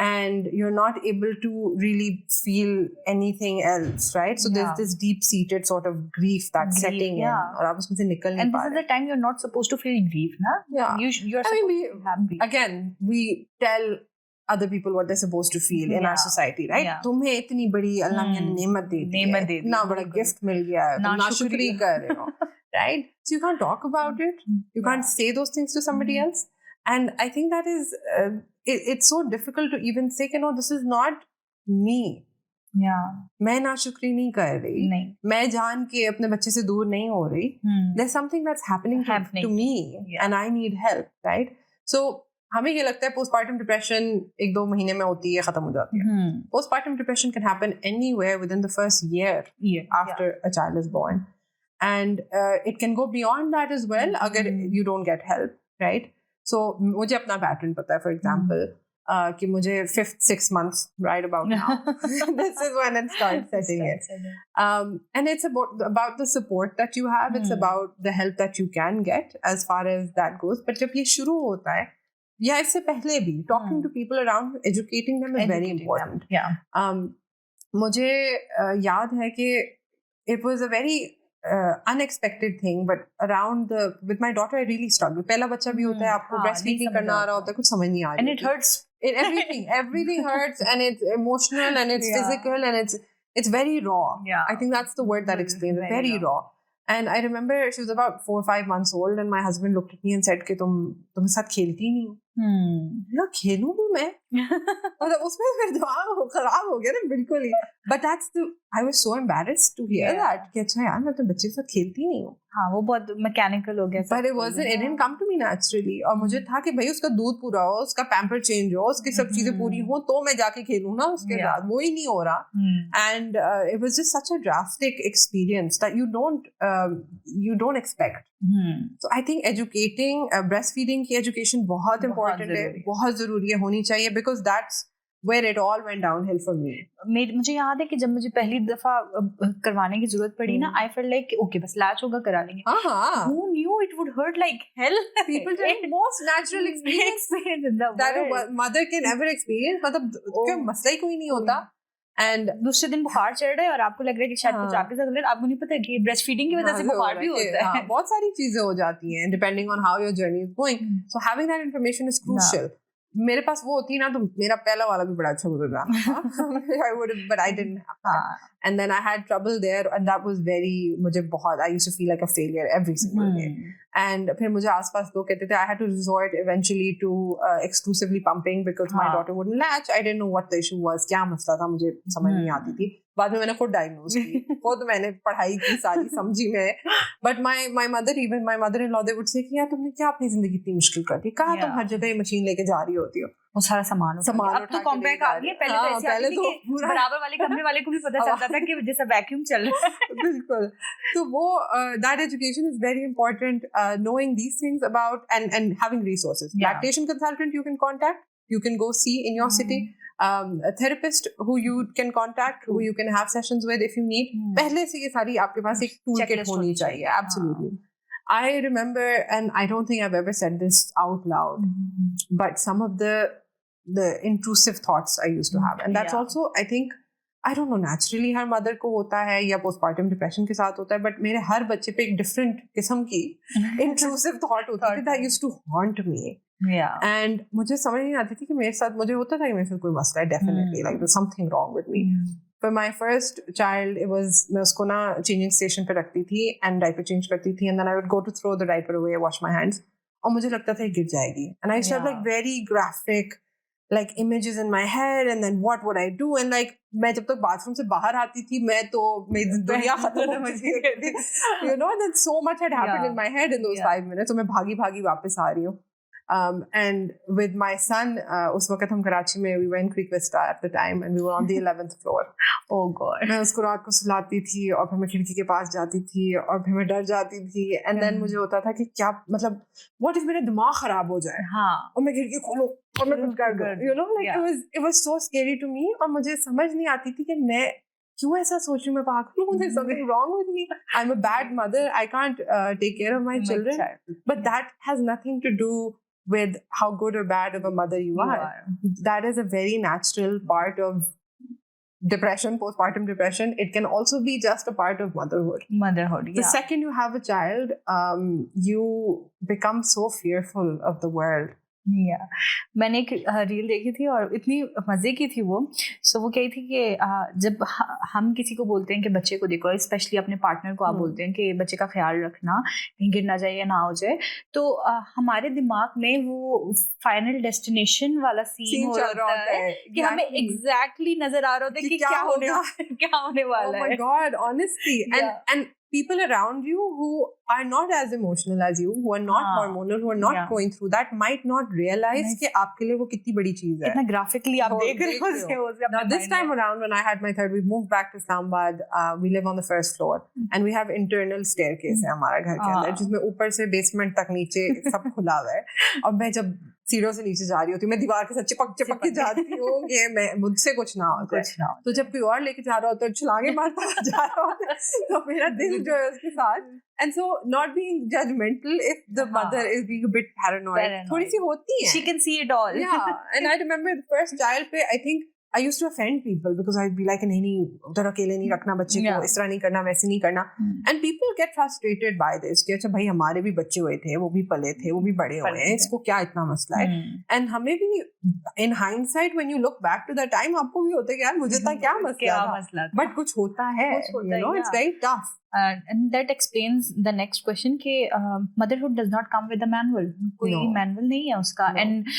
and you're not able to really feel anything else, right? So there's this deep-seated sort of grief that's setting in, और आप उसमें से निकल नहीं पा रहे. And this is the time you're not supposed to feel grief, na? Yeah. You're supposed to be happy. Again, we tell other people what they're supposed to feel in our society, right? तुम्हें इतनी बड़ी अल्लाह ने नेमत दे दी है, इतना बड़ा gift मिल गया है, तुम नाशुक्री कर रहे हो, right? So you can't talk about it, you can't say those things to somebody else, and I think that is it's so difficult to even say कि no, this is not me. मैं नाशुक्री नहीं कर रही, मैं जान के अपने बच्चे से दूर नहीं हो रही. There's something that's happening to me, and I need help, right? So हमें ये लगता है postpartum depression 1-2 महीने में होती है, खत्म हो जाती है. Postpartum depression can happen anywhere within the first year after a child is born, and it can go beyond that as well अगर you don't get help, right? So मुझे अपना पैटर्न पता है, फॉर एग्जाम्पल कि मुझे 5th 6 months right about now this is when it starts setting in. And it's about the support that you have, it's about the help that you can get as far as that goes. But जब ये शुरू होता है या इससे पहले भी, talking to people around, educating them is very important. मुझे याद है कि it was a very unexpected thing, but with my daughter I really struggled. पहला बच्चा भी होता है, आपको breastfeeding करना आ रहा होता है, कुछ समझ नहीं आ रही, and it hurts. Everything hurts, and it's emotional, and it's physical, and it's very raw. I think that's the word that explains it. Very raw. And I remember she was about 4 or 5 months old, and my husband looked at me and said कि तुम साथ खेलती नहीं हो. ना खेलूं भी मैं, मतलब उसमें फिर दिमाग खराब हो गया ना बिल्कुल ही. But I was so embarrassed to hear that कि अच्छा यार मैं तो बच्चे के साथ खेलती नहीं हूँ. हाँ, वो बहुत मैकेनिकल हो गया. But it didn't come to me naturally. और मुझे था कि भाई उसका दूध पूरा हो, उसका पैम्पर चेंज हो, उसकी सब चीजें पूरी हो, तो मैं जाके खेलूं ना उसके साथ. वो ही नहीं हो रहा. And it was just such a drastic experience that you don't expect. So I think educating, breastfeeding की education बहुत important है, बहुत जरूरी है, होनी चाहिए, because that's where it all went downhill for me. मुझे याद है कि जब मुझे पहली दफा करवाने की जरूरत पड़ी ना, I felt like okay बस लैच होगा करा लेंगे. Who knew it would hurt like hell? People tell me most natural experience in the that a mother can ever experience. मतलब कोई मसला ही कोई नहीं होता. And दूसरे दिन बुखार चढ़ रहा है और आपको लग रहा है कि शायद कुछ आपके साथ गलत, आपको नहीं पता कि ब्रेस्ट फीडिंग की वजह से बुखार भी होता है. बहुत सारी चीजें हो जाती हैं depending on how your journey is going. So having that information is crucial. मेरे पास वो होती ना तो मेरा पहला वाला भी बड़ा अच्छा गुजर रहा. I would have, but I didn't have that. And then I had trouble there, and that was मुझे बहुत, I used to feel like a failure every single day. And फिर मुझे आसपास लोग कहते थे, I had to resort eventually to exclusively pumping because my daughter wouldn't latch. I didn't know what the issue was, क्या मसला था, मुझे समझ नहीं आती थी. बाद में मैंने खुद डायग्नोज की, खुद मैंने पढ़ाई की सारी समझी मैं. But my mother-in-law, they would say कि यार तुमने क्या अपनी जिंदगी इतनी मुश्किल कर दी, कहाँ तुम हर जगह ये मशीन लेके जा रही होती हो, वो सारा सामान अब तो कॉम्पैक्ट आ गई. पहले तो बराबर वाले कमरे वाले को भी पता चलता था कि जैसा वैक्यूम चल रहा है. बिल्कुल. तो वो that education is very important, knowing these things about and having resources. Lactation consultant you can contact, you can go see in your city. A therapist who you can contact, who you can have sessions with if you need. पहले से ये सारी आपके पास एक toolkit होनी चाहिए. Absolutely. I remember, and I don't think I've ever said this out loud, but some of the intrusive thoughts I used to have, and that's also, I think, I don't know, naturally her mother को होता है या postpartum depression के साथ होता है, but मेरे हर बच्चे पे एक different किस्म की intrusive thought होती थी that used to haunt me. And मुझे समझ नहीं आती थी कि मेरे साथ, मुझे होता था कि मेरे साथ कोई मसला है, definitely like there's something wrong with me. For my first child, it was, मैं उसको ना changing station पे रखती थी and diaper change करती थी, and then I would go to throw the diaper away, wash my hands, और मुझे लगता था ये गिर जाएगी, and I used to have like very graphic like images in my head, and then what would I do, and like मैं जब तक बाथरूम से बाहर आती थी मैं तो मेरी दुनिया खत्म हो गई थी, you know, that so much had happened in my head in those 5 minutes. तो मैं भागी वापस आ रही हूँ. And with my son, उस वक्त हम कराची में, we were in Creek Vista at the time, and we were on the 11th floor. Oh God. मैं उसको रात को सुलाती थी और फिर मैं खिड़की के पास जाती थी और फिर मैं डर जाती थी, and then मुझे होता था कि क्या मतलब what if मेरा दिमाग खराब हो जाए, और मैं खिड़की खोलूं और मैं कुछ कर दूं, you know, like it was so scary to me. और मुझे समझ नहीं आती थी कि मैं क्यों ऐसा सोच रही हूँ, मैं पागल हूँ, there's something wrong with me, I'm a bad mother, I can't take care of my children. But that has nothing to do with how good or bad of a mother you are. That is a very natural part of depression, postpartum depression. It can also be just a part of motherhood. The second you have a child, you become so fearful of the world. मैंने एक reel देखी थी और इतनी मजे की थी वो. सो वो कही थी कि जब हम किसी को बोलते हैं कि बच्चे को देखो, स्पेशली अपने पार्टनर को आप बोलते हैं कि बच्चे का ख्याल रखना, कहीं गिर ना जाए या ना हो जाए, तो हमारे दिमाग में वो फाइनल डेस्टिनेशन वाला सीन हो रहा है कि हमें एग्जैक्टली नजर आ रहा होता है कि क्या होने वाला है. Oh my God, honestly. And people around you who are not as emotional as you, who are not hormonal, who are not going through that, might not realize कि आपके लिए वो कितनी बड़ी चीज है. इतना graphically आप देख रहे हो. Now this time around when I had my third, we moved back to Islamabad. We live on the first floor and we have internal staircase है हमारा घर के अंदर, जिसमें ऊपर से basement तक नीचे सब खुला हुआ है. और मैं जब सीढ़ियों से नीचे जा रही होती हूँ, मैं दीवार के साथ चिपक के जाती हूँ कि मैं मुझसे कुछ ना हो. तो जब कोई और लेके जा रहा होता है, छलांगे मारता जा रहा होता है, तो मेरा दिल जो है उसके साथ. And so not being judgmental if the mother is being a bit paranoid. थोड़ी सी होती है. She can see it all. Yeah. And I remember the first child पे, I think I used to offend people because I'd be like, नहीं उधर अकेले नहीं रखना बच्चे को, इस तरह नहीं करना, वैसे नहीं करना. And people get frustrated by this कि अच्छा भाई हमारे भी बच्चे हुए थे, वो भी पले थे, वो भी बड़े हुए हैं, इसको क्या इतना मसला है. And हमें भी in hindsight when you look back to the time आपको भी होता है कि यार मुझे था क्या मसला था, but कुछ होता है, you know, it's very tough. And that explains the next question कि motherhood does not come with a manual. कोई manual नहीं है उसका. And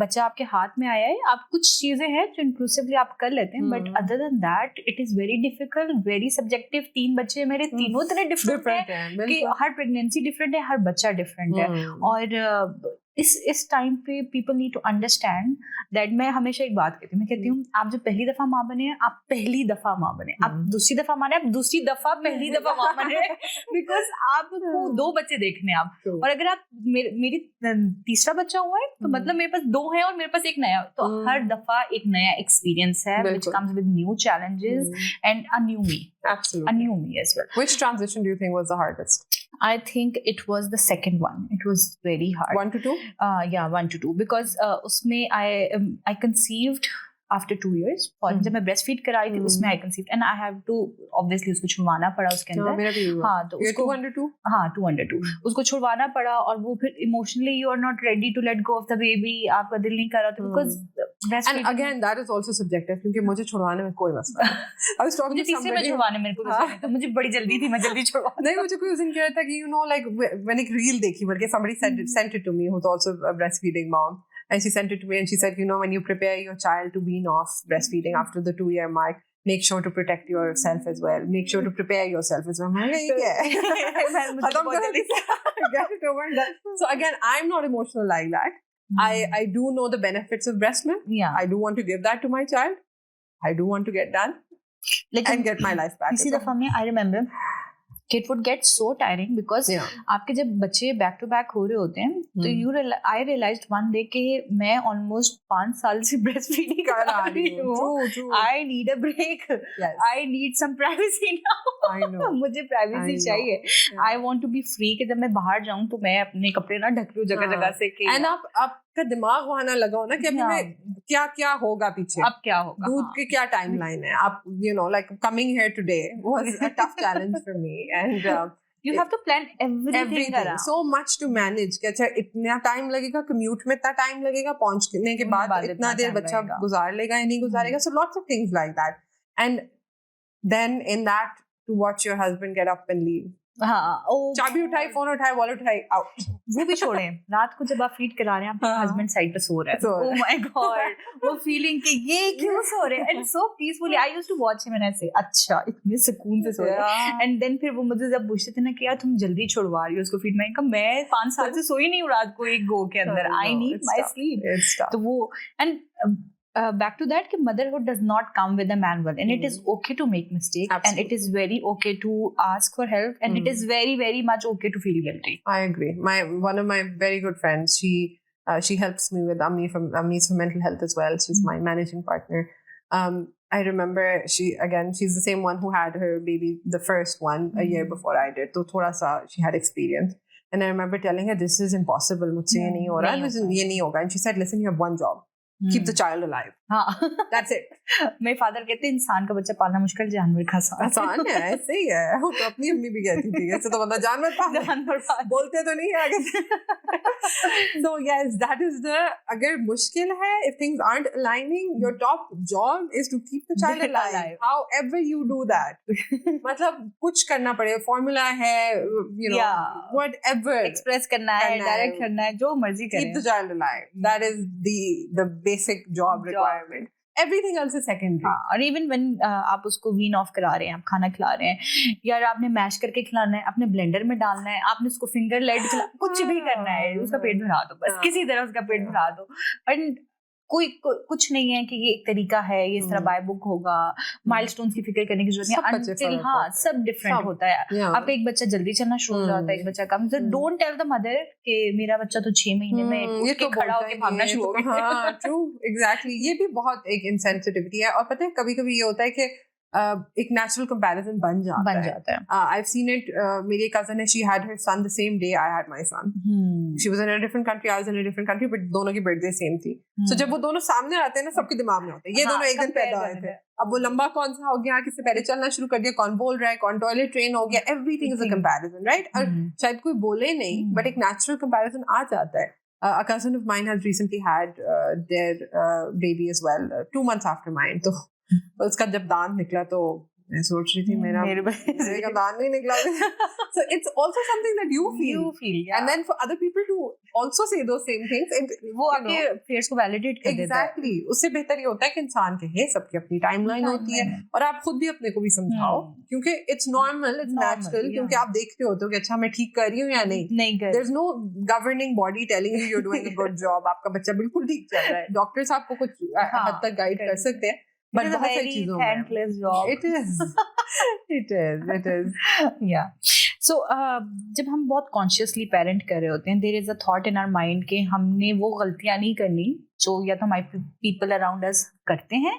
बच्चा आपके हाथ में आया है, आप कुछ चीजें हैं जो inclusively आप कर लेते हैं, but other than that it is very difficult, very subjective. 3 बच्चे मेरे तीनों तरह different हैं कि हर pregnancy different है, हर बच्चा different है. और इस टाइम पे people need to understand that मैं हमेशा एक बात कहती हूँ, मैं कहती हूँ आप जब पहली दफा माँ बने, आप पहली दफा माँ बने, आप दूसरी दफा माने, आप दूसरी दफा पहली दफा माँ बने, बिकॉज आपको 2 बच्चे देखने आप. और अगर आप मेरी तीसरा बच्चा हुआ है तो मतलब मेरे पास 2 है और मेरे पास एक नया, तो हर दफा एक नया एक्सपीरियंस है which comes with new challenges and a new me. Absolutely. A new me as well. Which transition do you think was the hardest? I think it was the second one. It was very hard. 1 to 2? Yeah, 1 to 2 because उसमें I conceived after 2 years. और जब मैं breast feed कराई थी उसमें I conceived and I have to obviously उसको छुड़वाना पड़ा उसके अंदर. मेरा भी हुआ. हाँ, तो उसको 2 under 2? हाँ, 2 under 2 उसको छुड़वाना पड़ा. और वो फिर emotionally you are not ready to let go of the baby. आपका दिल नहीं कर रहा था because and again that is also subjective क्योंकि मुझे छुड़वाने में कोई मसला नहीं. I was talking to somebody. मुझे छुड़वाने मेरे को मुझे बड़ी जल्दी थी, मैं जल्दी छुड़वा. नहीं, मुझे कोई उस दिन कह रहा था कि you know like when एक reel देखी, बल्कि somebody sent it to me who's also a breastfeeding mom. And she sent it to me and she said, you know, when you prepare your child to wean off breastfeeding after the 2-year mark, make sure to protect yourself as well. Make sure to prepare yourself as well. I'm like, get it over that. So again, I'm not emotional like that. I do know the benefits of breast milk. Yeah. I do want to give that to my child. I do want to get done and get my life back. इसी दफा में I remember it would get so tiring because आपके जब बच्चे back to back हो रहे होते हैं तो I realized one day कि मैं almost 5 साल से breastfeeding कर रही हूँ. I need a break. Yes. I need some privacy now. I know. मुझे privacy चाहिए. I want to be free कि जब मैं बाहर जाऊँ तो मैं अपने कपड़े ना ढक लूँ जगह से कि and आपका दिमाग वहाँ ना लगाओ ना कि अभी मैं क्या होगा पीछे, अब क्या होगा, दूध की क्या टाइमलाइन है. आप you know like coming here today was a tough challenge for me and you have to plan everything around. So much to manage कि अच्छा इतना टाइम लगेगा, कम्यूट में इतना टाइम लगेगा, पहुंचने के बाद इतना देर बच्चा गुजार लेगा या नहीं गुजारेगा. So lots of things like that. And then in that to watch your husband get up and leave. हाँ, चाबी उठाई, फोन उठाई, वॉलेट उठाई, आउट. वो भी छोड़ें, रात को जब आप फीड करा रहे हैं आपके हस्बैंड साइड पे सो रहे हैं. Oh my God, वो फीलिंग कि ये क्यों सो रहे हैं, and so peacefully. I used to watch him and I say अच्छा इतने सुकून से सो रहे हैं. And then फिर वो मुझे जब पूछते थे ना कि यार तुम जल्दी छुड़वा रही हो उसको फीड, मैं 5 साल से सोई नहीं हूँ रात को एक गो के अंदर. I need my sleep. तो वो and back to that कि motherhood does not come with a manual and it is okay to make mistakes. Absolutely. And it is very okay to ask for help and it is very very much okay to feel guilty. I agree. One of my very good friends, she helps me with Amni's for mental health as well. She's my managing partner. I remember she's the same one who had her baby, the first one, a year before I did. So thoda sa she had experience. And I remember telling her, this is impossible. मुझसे ये नहीं हो रहा, ये नहीं होगा. And she said, listen, you have one job. Keep the child alive. हाँ. That's it. मेरे फादर कहते हैं इंसान का बच्चा पालना मुश्किल, जानवर का आसान है. ऐसे ही है. वो तो अपनी अम्मी भी कहती थी ऐसे तो बंदा जानवर पाल बोलते तो नहीं आगे. So yes, that is अगर मुश्किल है, if things aren't aligning, your top job is to keep the child alive. However you do that. मतलब कुछ करना पड़ेगा, formula है, you know, whatever. Express करना है, direct करना है, जो मर्जी करें. Keep the child alive. That is the basic job requirement. everything else is secondary. और इवन व्हेन आप उसको वीन ऑफ करा रहे हैं, आप खाना खिला रहे हैं, यार आपने मैश करके खिलाना है, आपने ब्लेंडर में डालना है, आपने उसको फिंगर लाइट कुछ भी करना है, उसका पेट भरा दो बस, किसी तरह उसका पेट भरा दो. एंड कुछ नहीं है कि ये एक तरीका है, ये इस तरह बाय बुक होगा, माइलस्टोन्स की फिक्र करने की जरूरत नहीं. हाँ, सब डिफरेंट होता है. आपका एक बच्चा जल्दी चलना शुरू हो जाता है, एक बच्चा कम. डोंट टेल द मदर कि मेरा बच्चा तो 6 महीने में ये तो खड़ा होकर भागना शुरू हो गया. हाँ, ट्रू, एग्जैक्टली. ये भी बहुत एक इनसेंसिटिविटी है. और पता है कभी-कभी ये होता है कि एक नेचुरल कंपैरिजन बन जाता है. I've seen it. मेरी cousin है, she had her son the same day I had my son. She was in a different country, I was in a different country, but दोनों की बर्थडे सेम थी. So जब वो दोनों सामने आते हैं ना, सबके दिमाग में होता है ये दोनों एक दिन पैदा हुए थे. अब वो लंबा कौन सा हो गया, किससे पहले चलना शुरू कर दिया, कौन बोल रहा है, कौन टॉयलेट ट्रेन हो गया, everything is a comparison, right? और शायद कोई बोले नहीं, बट एक नेचुरल कंपैरिजन आ जाता है. A cousin of mine has recently had their baby as well, 2 months after mine. तो उसका जब दांत निकला तो मैं सोच रही थी मेरा दांत नहीं निकला. So it's also something that you feel, yeah. And then for other people to also say those same things, वो आपके fears को validate कर देता है. Exactly. उससे बेहतर ये होता है कि इंसान कहे, सबकी अपनी टाइमलाइन होती है, और आप खुद भी अपने को भी समझाओ, क्योंकि it's normal, it's natural, क्योंकि आप देख रहे होते हो कि अच्छा मैं ठीक कर रही हूँ या नहीं. There's no governing body telling you you're doing a good job. आपका बच्चा बिल्कुल ठीक चल रहा है. डॉक्टर्स आपको कुछ हद तक गाइड कर सकते हैं, but बहुत सारी चीजों में thankless job. It is. Yeah. So जब हम बहुत consciously parent कर रहे होते हैं, there is a thought in our mind कि हमने वो गलतियां नहीं करनी जो या तो हमारे people around us करते हैं.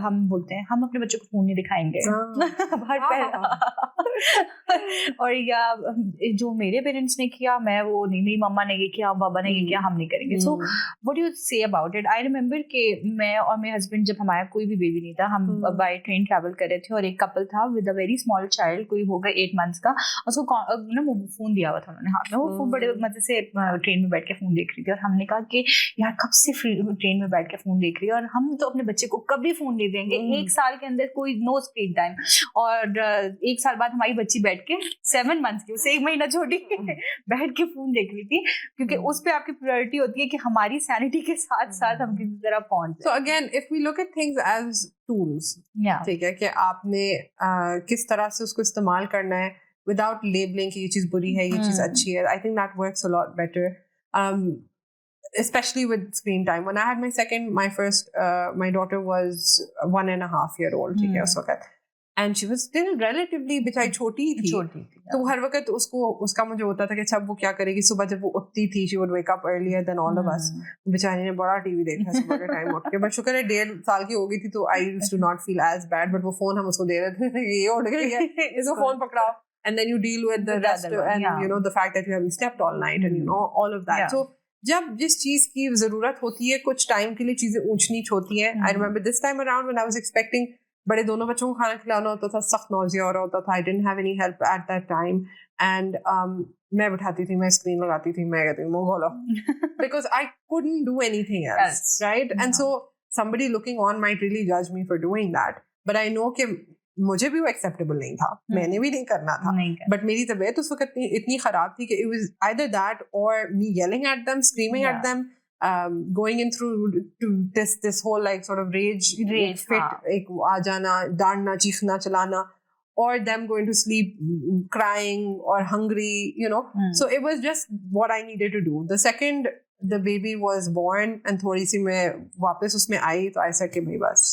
हम बोलते हैं हम अपने बच्चों को फोन नहीं दिखाएंगे और या जो मेरे पेरेंट्स ने किया मैं वो नहीं, मम्मा ने ये किया, पापा ने ये किया, हम नहीं करेंगे. So what do you say about it? I remember कि मैं और मेरे हस्बैंड, जब हमारा कोई भी बेबी नहीं था, हम बाय ट्रेन ट्रैवल कर रहे थे और एक कपल था with a very small child, कोई होगा 8 months का. उसको फोन दिया हुआ था उन्होंने हाथ में. वो बड़े मजे से ट्रेन में बैठ के फोन देख रही थी और हमने कहा कि यार कब से ट्रेन में बैठ के फोन देख रही है, और हम तो अपने बच्चे को कभी फोन नहीं देंगे. 1 साल के अंदर कोई नो स्क्रीन टाइम. और 1 साल बाद हमारी बच्ची बैठ के 7 months की, उससे 1 महीना छोटी बैठ के फोन देख रही थी, क्योंकि उस पे आपकी प्रायोरिटी होती है कि हमारी सैनिटी के साथ साथ हम किसी तरह पहुंच. So again, if we look at things as tools, ठीक है, कि आपने किस तरह से उसको इस्तेमाल करना है without labeling कि ये चीज बुरी है, ये चीज अच्छी है. I think that works a lot better. Especially with screen time. When I had my second, my daughter was 1.5-year-old, ठीक है, उस वक्त, and she was still relatively बेचारी छोटी थी. तो हर वक्त उसका मुझे होता था कि अच्छा वो क्या करेगी. सुबह जब वो उठती थी, she would wake up earlier than all of us. बेचारी ने बड़ा टीवी देखा सुबह के टाइम उठ के, बट शुक्र है 1.5 साल की हो गई थी, तो I used to not feel as bad. but वो फोन हम उसको दे रहे थे, ये उठ गई है, इसको phone पकड़ाओ, and then you deal with the rest, and you know the fact that you haven't slept all night, and you know all of that. So जब जिस चीज की जरूरत होती है, कुछ टाइम के लिए चीजें ऊंच नीच होती हैं. I remember this time around when I was expecting, बड़े दोनों बच्चों को खाना खिलाना होता था, सख्त नौजिया हो रहा होता था. I didn't have any help at that time, and मैं बिठाती थी, मैं स्क्रीन लगाती थी, मैं कहती मुंह खोलो, because I couldn't do anything else, right? And so somebody looking on might really judge me for doing that, but I know कि मुझे भी वो एक्सेप्टेबल नहीं था, मैंने भी नहीं करना था. बट मेरी तबीयत उस वक्त इतनी खराब थी कि it was either that or me yelling at them, screaming at them, going in through to this whole like sort of rage fit, एक आ जाना, डांटना, चीखना, चलाना, or them going to sleep crying or hungry, you know. So it was just what I needed to do. The second the baby was born and थोड़ी सी मैं वापस उसमें आई, तो I said कि भाई बस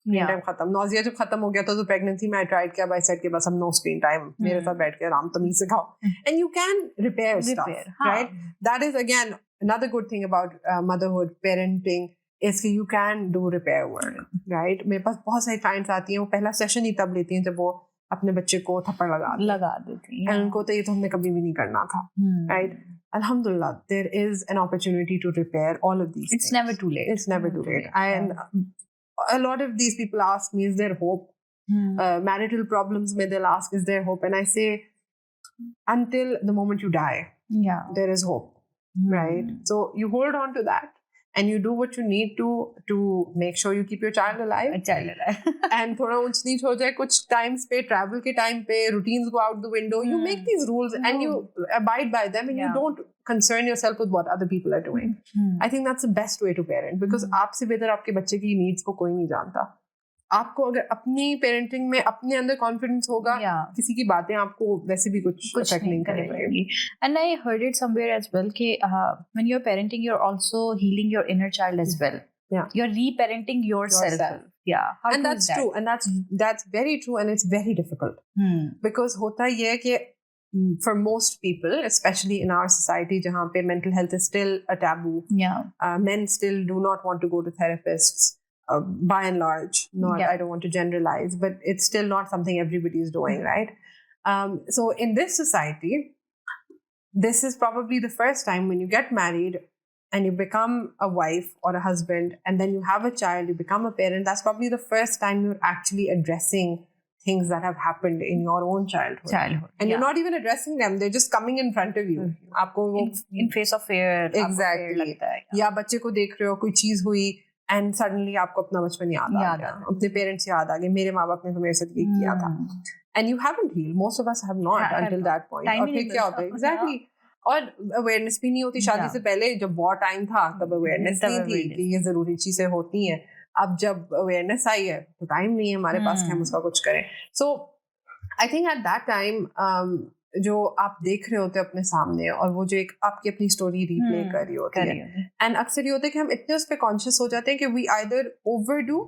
स्क्रीन टाइम खत्म. नौजिया जब खत्म हो गया तो प्रेगनेंसी में आई ट्राइड किया, बाय सेट के बस हम नो स्क्रीन टाइम, मेरे साथ बैठ के आराम तमीज से खाओ, and you can repair stuff, right? That is again another good thing about motherhood, parenting, is कि you can do repair work, right? मेरे पास बहुत सारी क्लाइंट्स आती हैं, वो पहला सेशन ही तब लेती हैं जब वो अपने बच्चे को थप्पड़ लगा देती हैं, उनको तो ये तो हमने कभी भी नहीं करना था, right? Alhamdulillah, there is an opportunity to repair all of these things. It's never too late. It's never too late. And a lot of these people ask me, is there hope? Marital problems, may they'll ask, is there hope? And I say, until the moment you die, there is hope, right? So you hold on to that. and you do what you need to make sure you keep your child alive. And थोड़ा ऊंच नीच हो जाए कुछ times पे, travel के time पे, routines go out the window. You make these rules and you abide by them, and you don't concern yourself with what other people are doing. I think that's the best way to parent, because आपसे बेहतर आपके बच्चे की needs को कोई नहीं जानता. आपको अगर अपनी पेरेंटिंग में अपने अंदर कॉन्फिडेंस होगा, किसी की बातें आपको वैसे भी कुछ अफेक्ट नहीं करेंगी. And I heard it somewhere as well कि when you're parenting, you're also healing your inner child as well. Yeah, you're reparenting yourself. Yeah, and that's true, and that's very true, and it's very difficult because होता ये है कि for most people, especially in our society, जहाँ पे mental health is still a taboo. Men still do not want to go to therapists. By and large, I don't want to generalize, but it's still not something everybody is doing, right? So in this society, this is probably the first time when you get married and you become a wife or a husband, and then you have a child, you become a parent. That's probably the first time you're actually addressing things that have happened in your own childhood. And you're not even addressing them, they're just coming in front of you. आपको in face of fear. Exactly. या बच्चे को देख रहे हो, कोई चीज हुई, and suddenly आपको अपना बचपन याद आ गया, अपने पेरेंट्स याद आ गए, मेरे माँ बाप ने तो मेरे साथ ये किया था. And you haven't healed. Most of us have not until that point. और फिर क्या होता है? Exactly. और अवेयरनेस भी नहीं होती. शादी से पहले जब बहुत टाइम था तब अवेयरनेस नहीं थी कि ये जरूरी चीजें होती हैं. अब जब अवेयरनेस आई है तो टाइम नहीं है हमारे पास कि हम उसका कुछ करें. So I think at that time जो आप देख रहे होते हैं अपने सामने, और वो जो एक आपकी अपनी स्टोरी रिप्ले कर रही होती है, एंड अक्सर ये होता है कि हम इतने उस पे कॉन्शियस हो जाते हैं कि वी आइदर ओवरडू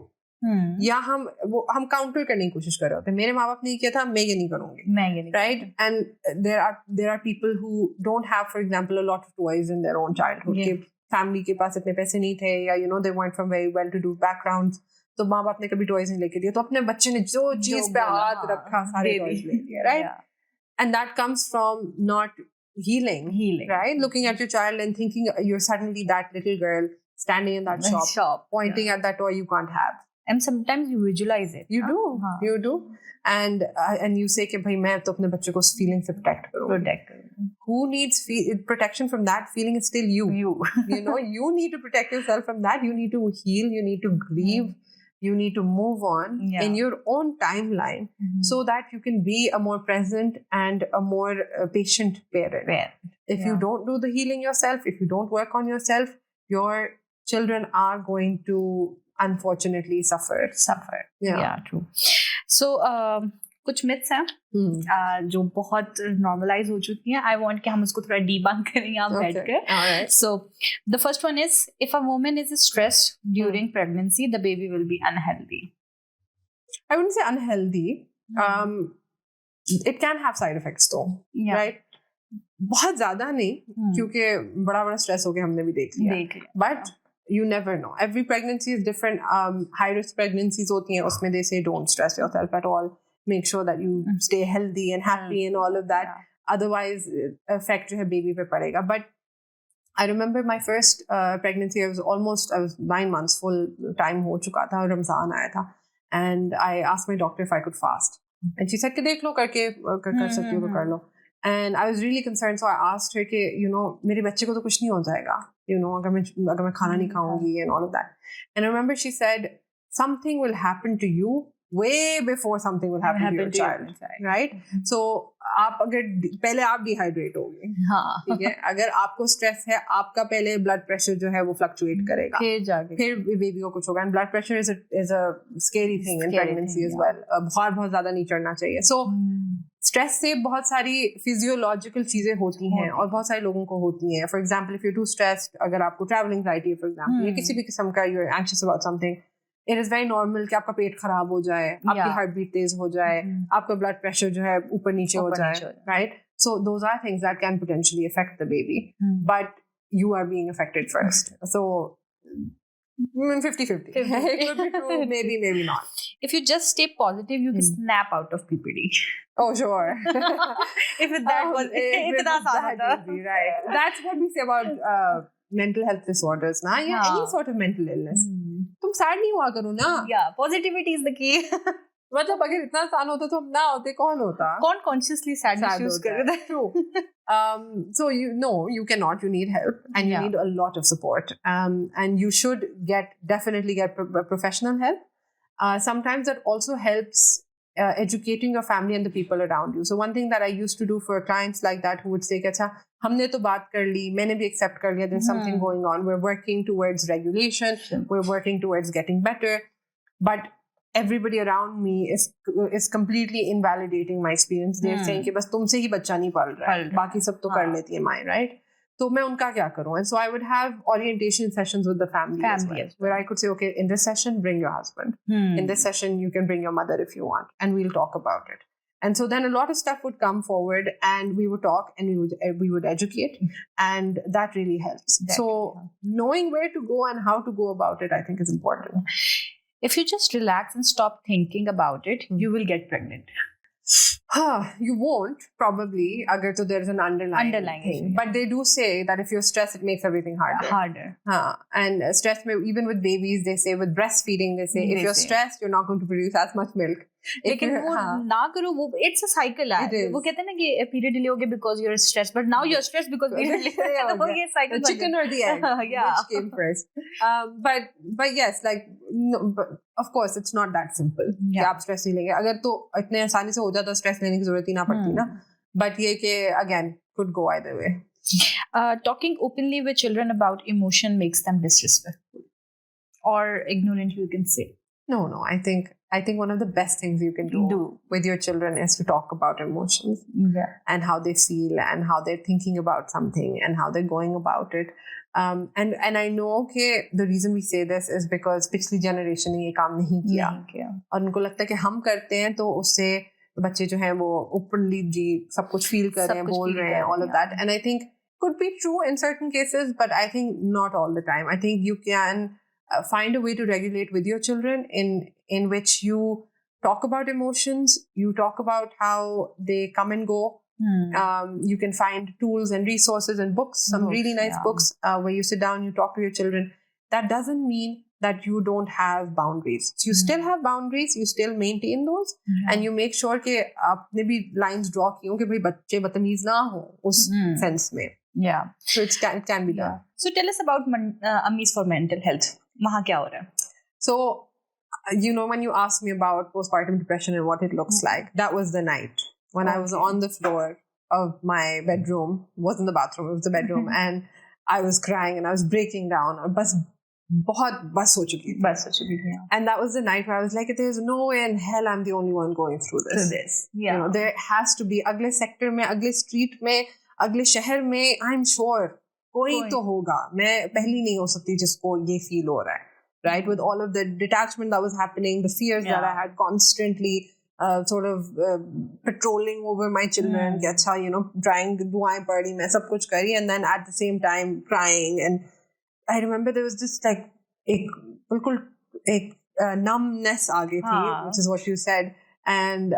या हम काउंटर करने की कोशिश कर रहे होते हैं. मेरे माँ बाप ने किया था, मैं ये नहीं करूंगी, right? And there are people who don't have, for example, a lot of toys in their own childhood. के फैमिली के पास इतने पैसे नहीं थे, या you know they went from very well to do backgrounds, तो माँ बाप ने कभी टॉयज नहीं लेके दिए, तो अपने बच्चे ने जो चीज पे हाथ रखा सारे टॉयज ले लिए, right? And that comes from not healing, right? Looking at your child and thinking you're suddenly that little girl standing in that shop pointing at that toy you can't have. And sometimes you visualize it. You do. And you say कि भाई मैं तो अपने बच्चे को उस feeling से protect करूँ. Who needs protection from that feeling? It's still you. You know, you need to protect yourself from that. You need to heal. You need to grieve. You need to move on in your own timeline so that you can be a more present and a more patient parent. If you don't do the healing yourself, if you don't work on yourself, your children are going to unfortunately suffer. Yeah, true. So कुछ myths हैं जो बहुत normalize हो चुकी हैं. I want कि हम उसको थोड़ा debunk करें यहाँ बैठकर. So the first one is, if a woman is stressed during pregnancy, the baby will be unhealthy. I wouldn't say unhealthy. It can have side effects though, right? बहुत ज़्यादा नहीं, क्योंकि बड़ा स्ट्रेस हो गया हमने भी देख लिया. But you never know. Every pregnancy is different. High risk pregnancies होती हैं, उसमें they say don't stress yourself at all. Make sure that you stay healthy and happy and all of that. Otherwise, effect जो है baby पे पड़ेगा. But I remember my first pregnancy. I was 9 months, full time हो चुका था, रमजान आया था, and I asked my doctor if I could fast, and she said कि देख लो करके कर सकती हो तो कर लो. And I was really concerned, so I asked her कि you know मेरे बच्चे को तो कुछ नहीं हो जाएगा, you know अगर मैं खाना नहीं खाऊंगी and all of that. And I remember she said something will happen to you way before something will happen to your child, right? So आप अगर पहले आप डिहाइड्रेट होगे, ठीक है, अगर आपको स्ट्रेस है, आपका पहले ब्लड प्रेशर जो है वो फ्लक्चुएट करेगा, फिर बेबी को कुछ होगा. And blood pressure is a scary thing in pregnancy as well. बहुत ज्यादा नहीं चढ़ना चाहिए. सो स्ट्रेस से बहुत सारी फिजियोलॉजिकल चीजें होती हैं और बहुत सारे लोगों को होती हैं. For example, if you too stressed, अगर आपको ट्रैवल एंजाइटी है फॉर एग्जाम्पल, या किसी भी किस्म का you are anxious about something, it is very normal कि आपका पेट खराब हो जाए, आपकी हार्ट बीट तेज हो जाए, आपका ब्लड प्रेशर जो है ऊपर नीचे हो जाए, right? So those are things that can potentially affect the baby, but you are being affected first. So 50-50. It could be true, maybe not. If you just stay positive, you can snap out of PPD. Oh, sure. If that was right. That's what we say about mental health disorders, na? Yeah, any sort of mental illness. तुम sad नहीं हुआ करो ना. Yeah, positivity is the key. मतलब अगर इतना आसान होता तो हम ना होते, कौन होता? कौन consciously sadness use कर रहा है? True. So you cannot. You need help, and you need a lot of support. And you should definitely get professional help. Sometimes that also helps educating your family and the people around you. So one thing that I used to do for clients like that who would say, "Acha, हमने तो बात कर ली, मैंने भी accept कर लिया. There's something going on. We're working towards regulation. We're working towards getting better, but everybody around me is completely invalidating my experience. They're saying कि बस तुमसे ही बच्चा नहीं पल रहा है, बाकी सब तो कर लेती है माँ, right?" तो मैं उनका क्या करूँ? And so I would have orientation sessions with the family as well, where I could say, okay, in this session, bring your husband. In this session, you can bring your mother if you want, and we'll talk about it. And so then a lot of stuff would come forward, and we would talk, and we would educate, and that really helps. So knowing where to go and how to go about it, I think, is important. If you just relax and stop thinking about it, you will get pregnant. You won't, probably, agar so there's an underlying thing. But they do say that if you're stressed, it makes everything harder. And stress, even with babies, they say with breastfeeding, they say if you're stressed, you're not going to produce as much milk. लेकिन वो ना करो, वो it's a cycle है. वो कहते हैं ना कि period delay हो गया because you're stressed, but now you're stressed because period delay हो गया. ये cycle. The chicken or the egg, which came first. But yes, like no, but of course it's not that simple. कि आप stress नहीं लेंगे. अगर तो इतने आसानी से हो जाता, stress लेने की जरूरत ही ना पड़ती ना. But ये कि again could go either way. Talking openly with children about emotion makes them disrespectful or ignorant, you can say. No, I think one of the best things you can do with your children is to talk about emotions and how they feel and how they're thinking about something and how they're going about it. And I know that the reason we say this is because पिछली generation ने ये काम नहीं किया और उनको लगता है कि हम करते हैं तो उससे बच्चे जो हैं वो openly जी सब कुछ feel कर रहे हैं, बोल रहे हैं, all of that. And I think could be true in certain cases, but I think not all the time. I think you can find a way to regulate with your children in which you talk about emotions, you talk about how they come and go. You can find tools and resources and books, some really nice books where you sit down, you talk to your children. That doesn't mean that you don't have boundaries. So you still have boundaries, you still maintain those, and you make sure कि आपने भी lines draw की हो कि भाई बच्चे बदतमीज ना हो उस sense में. Yeah. So it can be done. So tell us about Ammis for mental health. वहाँ क्या हो रहा है? So, when you asked me about postpartum depression and what it looks like, that was the night when I was on the floor of my bedroom. It wasn't the bathroom, it was the bedroom. And I was crying and I was breaking down. और बस हो चुकी थी. And that was the night where I was like, there's no way in hell I'm the only one going through this. Yeah. There has to be अगले sector में, अगले street में, अगले शहर में, I'm sure कोई तो होगा. मैं पहली नहीं हो सकती जिसको ये feel हो रहा है. Right? With all of the detachment that was happening, the fears that I had constantly sort of patrolling over my children, कि अच्छा, trying दुआएं पढ़ी, मैं सब कुछ करी, and then at the same time crying. And I remember there was just like बिल्कुल एक numbness आ गई थी, which is what you said. And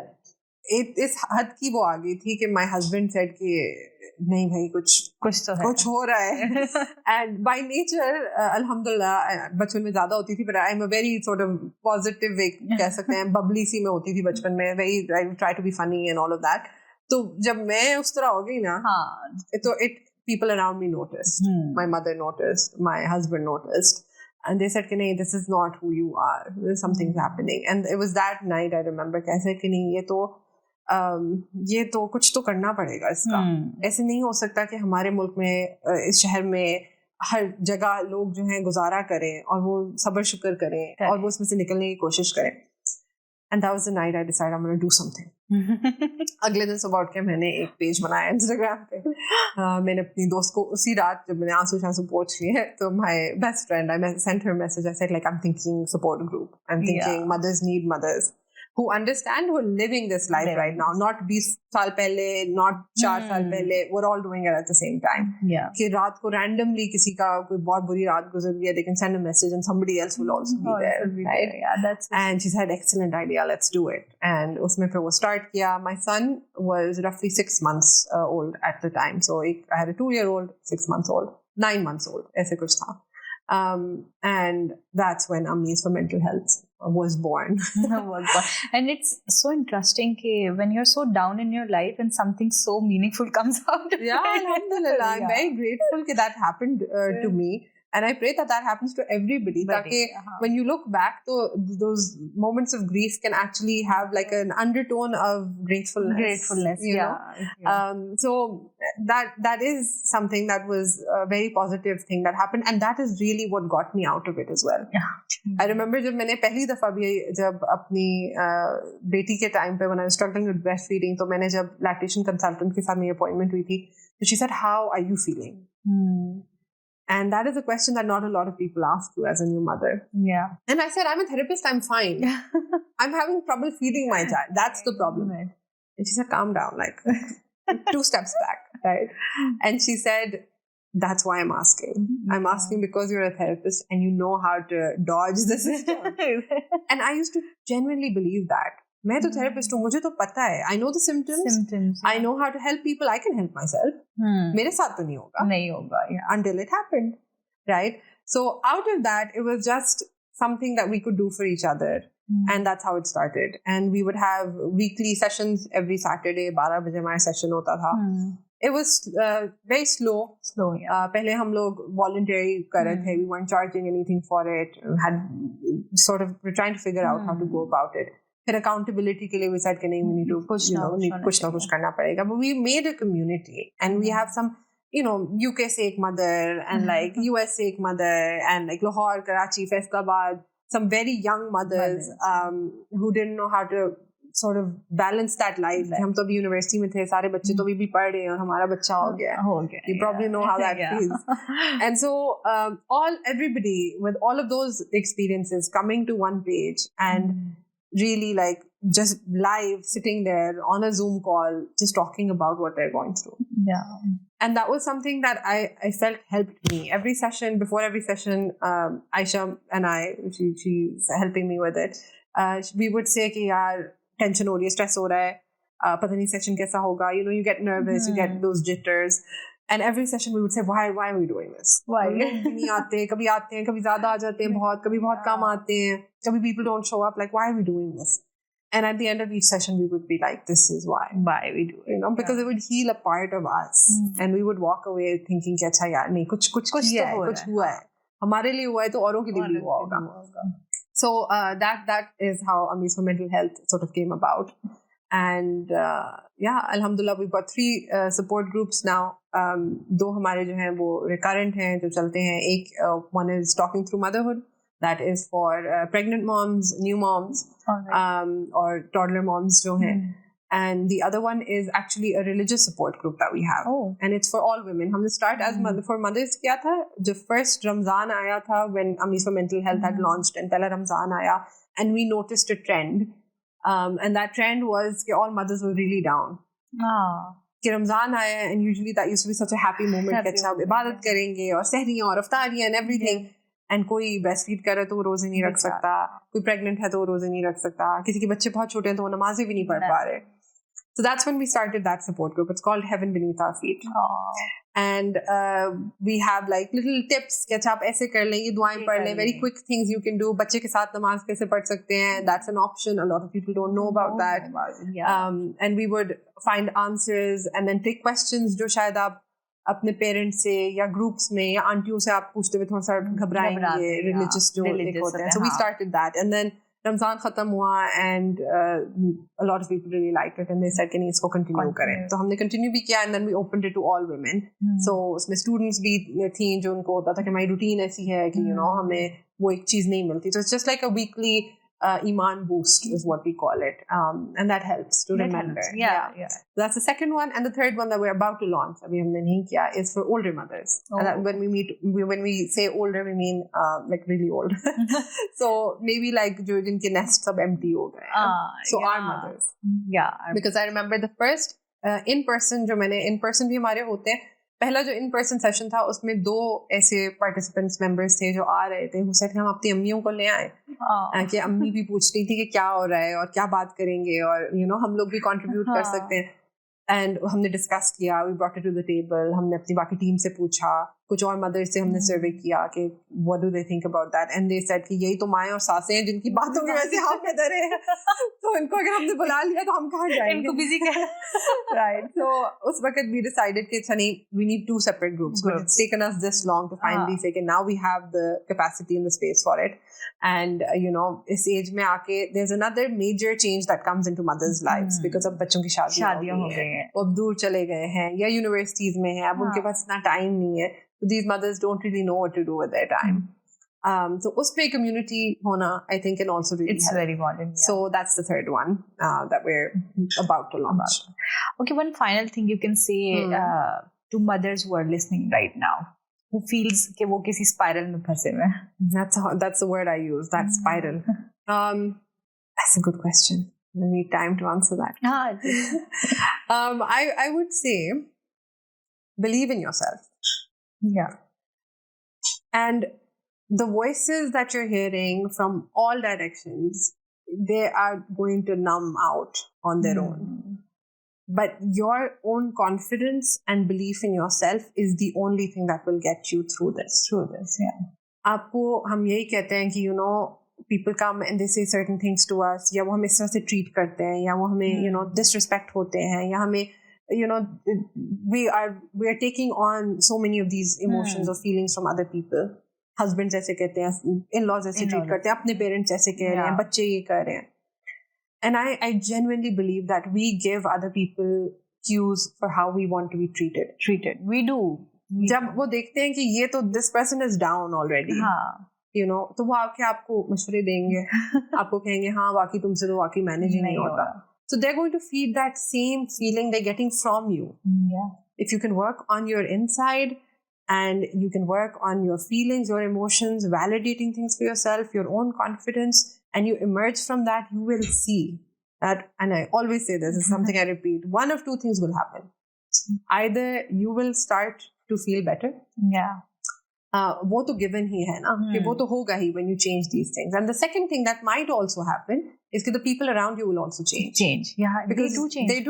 इस हद की वो आ गई थी कि my husband said कि नहीं भाई कुछ हो रहा है. And by nature alhamdulillah बचपन में ज्यादा होती थी, but I'm a very sort of positive कह सकते हैं, bubbly सी मैं होती थी बचपन में, I try to be funny and all of that. तो जब मैं उस तरह हो गई ना, तो people around me noticed. My mother noticed, my husband noticed, and they said कि नहीं, this is not who you are, there's something happening. And it was that night I remember कैसे कि नहीं, ये तो कुछ तो करना पड़ेगा इसका. ऐसे नहीं हो सकता कि हमारे मुल्क में, इस शहर में हर जगह लोग जो हैं गुजारा करें और वो सब्र शुक्र करें और वो उसमें से निकलने की कोशिश करें. And that was the night I decided I'm going to do something. अगले दिन सुबह उठ के मैंने एक पेज बनाया Instagram पे. मैंने अपनी दोस्त को उसी रात जब मैंने आंसू पोंछ लिए, तो my best friend, I sent her a message. I said like, I'm thinking support group. I'm thinking mothers need mothers who understand, who are living this life right now, not 20 साल पहले, not 4 साल पहले. We're all doing it at the same time. कि रात को randomly किसी का कोई बहुत बुरी रात गुजर गई, they can send a message and somebody else will also be there. Right? And she said, excellent idea, let's do it. And उसमें फिर वो start किया. My son was roughly 6 months old at the time. So I had a 2-year-old, 6 months old, 9 months old, ऐसे कुछ था. And that's when Ammis for Mental Health was born. And it's so interesting that when you're so down in your life and something so meaningful comes out. Yeah, alhamdulillah. I'm very grateful that happened to me. And I pray that happens to everybody. Taaki when you look back, those moments of grief can actually have like an undertone of gratefulness. You know? So that is something that was a very positive thing that happened. And that is really what got me out of it as well. I remember जब मैंने पहली दफ़ा भी जब अपनी बेटी के time पे when I was struggling with breastfeeding, तो मैंने जब lactation consultant के साथ मेरी appointment हुई थी, so she said, how are you feeling? And that is a question that not a lot of people ask you as a new mother. Yeah. And I said, I'm a therapist, I'm fine. I'm having trouble feeding my child. That's the problem. Right. And she said, calm down, like 2 steps back. Right. And she said, that's why I'm asking. I'm asking because you're a therapist and you know how to dodge the system. And I used to genuinely believe that. मैं तो therapist हूँ, मुझे तो पता है. I know the symptoms. I know how to help people. I can help myself. मेरे साथ तो नहीं होगा. Until it happened, right? So out of that, it was just something that we could do for each other, and that's how it started. And we would have weekly sessions every Saturday. 12 बजे हमारा session होता था. It was very slow. पहले हम लोग voluntary कर रहे थे. We weren't charging anything for it. We're trying to figure out how to go about it. फिर accountability के लिए we said कि नहीं, we need to कुछ ना कुछ करना पड़ेगा. But we made a community and we have some, UK से एक mother and like US से एक mother and like Lahore, Karachi, Faisalabad, some very young mothers who didn't know how to sort of balance that life. हम तो अभी university में थे, सारे बच्चे तो अभी भी पढ़ रहे हैं और हमारा बच्चा हो गया. You probably know how that feels. And so everybody with all of those experiences coming to one page and really like just live sitting there on a Zoom call just talking about what they're going through. And that was something that I felt helped me. Before every session, Aisha and I, she's helping me with it, we would say कि यार tension हो रही है, stress हो रहा है, पता नहीं session कैसा होगा, you get nervous, you get those jitters. And every session we would say, why are we doing this? Why? नहीं आते, कभी आते हैं, कभी ज़्यादा आ जाते हैं, कभी बहुत कम आते हैं, कभी people don't show up, like why are we doing this? And at the end of each session we would be like, this is why we do it, because it would heal a part of us. And we would walk away thinking कि अच्छा यार नहीं, कुछ हुआ है, हमारे लिए हुआ है तो औरों के लिए भी हुआ होगा. So that is how Amis for Mental Health sort of came about. And alhamdulillah, we've got 3 support groups now. 2 हमारे जो हैं वो recurrent हैं, जो चलते हैं. एक one is Talking Through Motherhood. That is for pregnant moms, new moms, or toddler moms जो हैं. And the other one is actually a religious support group that we have. And it's for all women. हमने start as for mothers किया था. जब first Ramzan आया था, when Amis for Mental Health had launched, and पहला Ramzan आया, and we noticed a trend. And that trend was that all mothers were really down. कि रमजान आया, and usually that used to be such a happy moment कि अच्छा इबादत करेंगे और सहरियाँ और अफ्तारियाँ and everything. And कोई breastfeed कर रहा है तो वो रोजे नहीं रख सकता, कोई pregnant है तो वो रोजे नहीं रख सकता, किसी के बच्चे बहुत छोटे हैं तो वो नमाज़ें भी नहीं पढ़ पा रहे. So that's when we started that support group. It's called Heaven Beneath Our Feet. And we have like little tips कि अच्छा आप ऐसे कर लें, ये दुआएं पढ़ लें, very quick things you can do. बच्चे के साथ नमाज कैसे पढ़ सकते हैं, that's an option. A lot of people don't know about that. And we would find answers and then take questions जो शायद आप अपने पेरेंट्स से या ग्रुप्स में या आंटियों से आप पूछते हुए थोड़ा सा घबराएंगे, religious जो एक होते हैं. So we started that, and then Ramzan खत्म हुआ and a lot of people really liked it and they said कि नहीं इसको continue करें. तो हमने continue भी किया, and then we opened it to all women. So उसमें students भी थी जो उनको होता था कि हमारी routine ऐसी है कि हमें वो एक चीज़ नहीं मिलती. So it's just like a weekly Iman boost is what we call it, and that helps to remember. Yeah. So that's the second one, and the third one that we're about to launch, अभी हमने नहीं किया, is for older mothers. And that when we say older, we mean like really old. So maybe like जो जिनके nests सब empty हो गए. So our mothers. Because I remember the first in person जो मैंने in person भी हमारे होते हैं. पहला जो इन पर्सन सेशन था उसमें 2 ऐसे पार्टिसिपेंट्स मेंबर्स थे जो आ रहे थे. वो सेट हम अपनी अम्मियों को ले आए कि अम्मी भी पूछ रही थी कि क्या हो रहा है और क्या बात करेंगे और हम लोग भी कंट्रीब्यूट कर सकते हैं. एंड हमने डिस्कस किया, we brought it to the table, हमने अपनी बाकी टीम से पूछा कुछ और मदर्स से हमने सर्वे किया कि what do they think about that, and they said कि यही तो माएँ और सासें हैं जिनकी बातों की वजह से हम इधर हैं, तो इनको अगर हमने बुला लिया तो हम कहाँ जाएंगे, इनको बिजी कर right. So उस वक्त we decided कि अच्छा नहीं, we need 2 separate groups, but it's taken us this long to finally say कि now we have the capacity and the space for it. And you know, इस as में आके there's another major change that comes into mothers' lives because अब बच्चों की शादियां हो गई हैं, अब दूर चले गए हैं या यूनिवर्सिटीज में हैं, अब उनके पास इतना टाइम नहीं है, so these mothers don't really know what to do with their time. So उस पे community होना, I think, can also really it's help. very important. Yeah. So that's the third one that we're about to launch. Okay, one final thing you can say to mothers who are listening right now, who feels कि वो किसी spiral में फंसे हुए हैं. That's the word I use, that spiral. That's a good question. I need time to answer that. I would say believe in yourself. Yeah. And the voices that you're hearing from all directions, they are going to numb out on their own. But your own confidence and belief in yourself is the only thing that will get you through this. Yeah. आपको हम यही कहते हैं कि you know, people come and they say certain things to us, या वो हमें इस तरह से treat करते हैं, या वो हमें you know disrespect होते हैं, या हमें you know we are taking on so many of these emotions or feelings from other people. Husbands ऐसे कहते हैं, in-laws ऐसे treat करते हैं, अपने parents ऐसे कह रहे हैं, बच्चे ये कर रहे हैं. And I genuinely believe that we give other people cues for how we want to be treated. We do. जब वो देखते हैं कि ये तो this person is down already, you know, तो वो आके आपको मशवरे देंगे, आपको कहेंगे हाँ वाकई तुमसे तो वाकई मैनेज ही नहीं होता. So they're going to feed that same feeling they're getting from you. Yeah. If you can work on your inside and you can work on your feelings, your emotions, validating things for yourself, your own confidence, and you emerge from that, you will see that, and I always say this is something I repeat, one of two things will happen. Either you will start to feel better. Yeah. वो तो given ही है ना, कि वो तो होगा ही when you change these things. And the second thing that might also happen is that the people around you will also change. Yeah, because they do change. They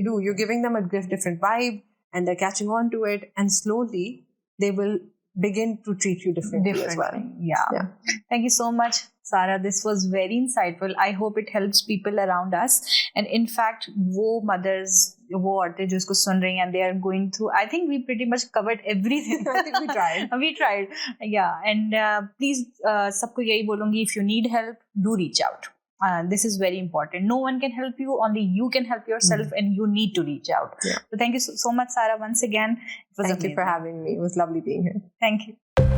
do. You're giving them a different vibe, and they're catching on to it, and slowly they will begin to treat you differently as well. Yeah. Thank you so much, Sara. This was very insightful. I hope it helps people around us. And in fact, वो mothers, वो औरतें जो इसको सुन रही हैं, and they are going through, I think we pretty much covered everything. I think we tried. We tried. Yeah. And please, सबको यही बोलूँगी, if you need help, do reach out. This is very important. No one can help you. Only you can help yourself, and you need to reach out. Yeah. So thank you so much, Sara, once again. It was Thank you for having me. It was lovely being here. Thank you.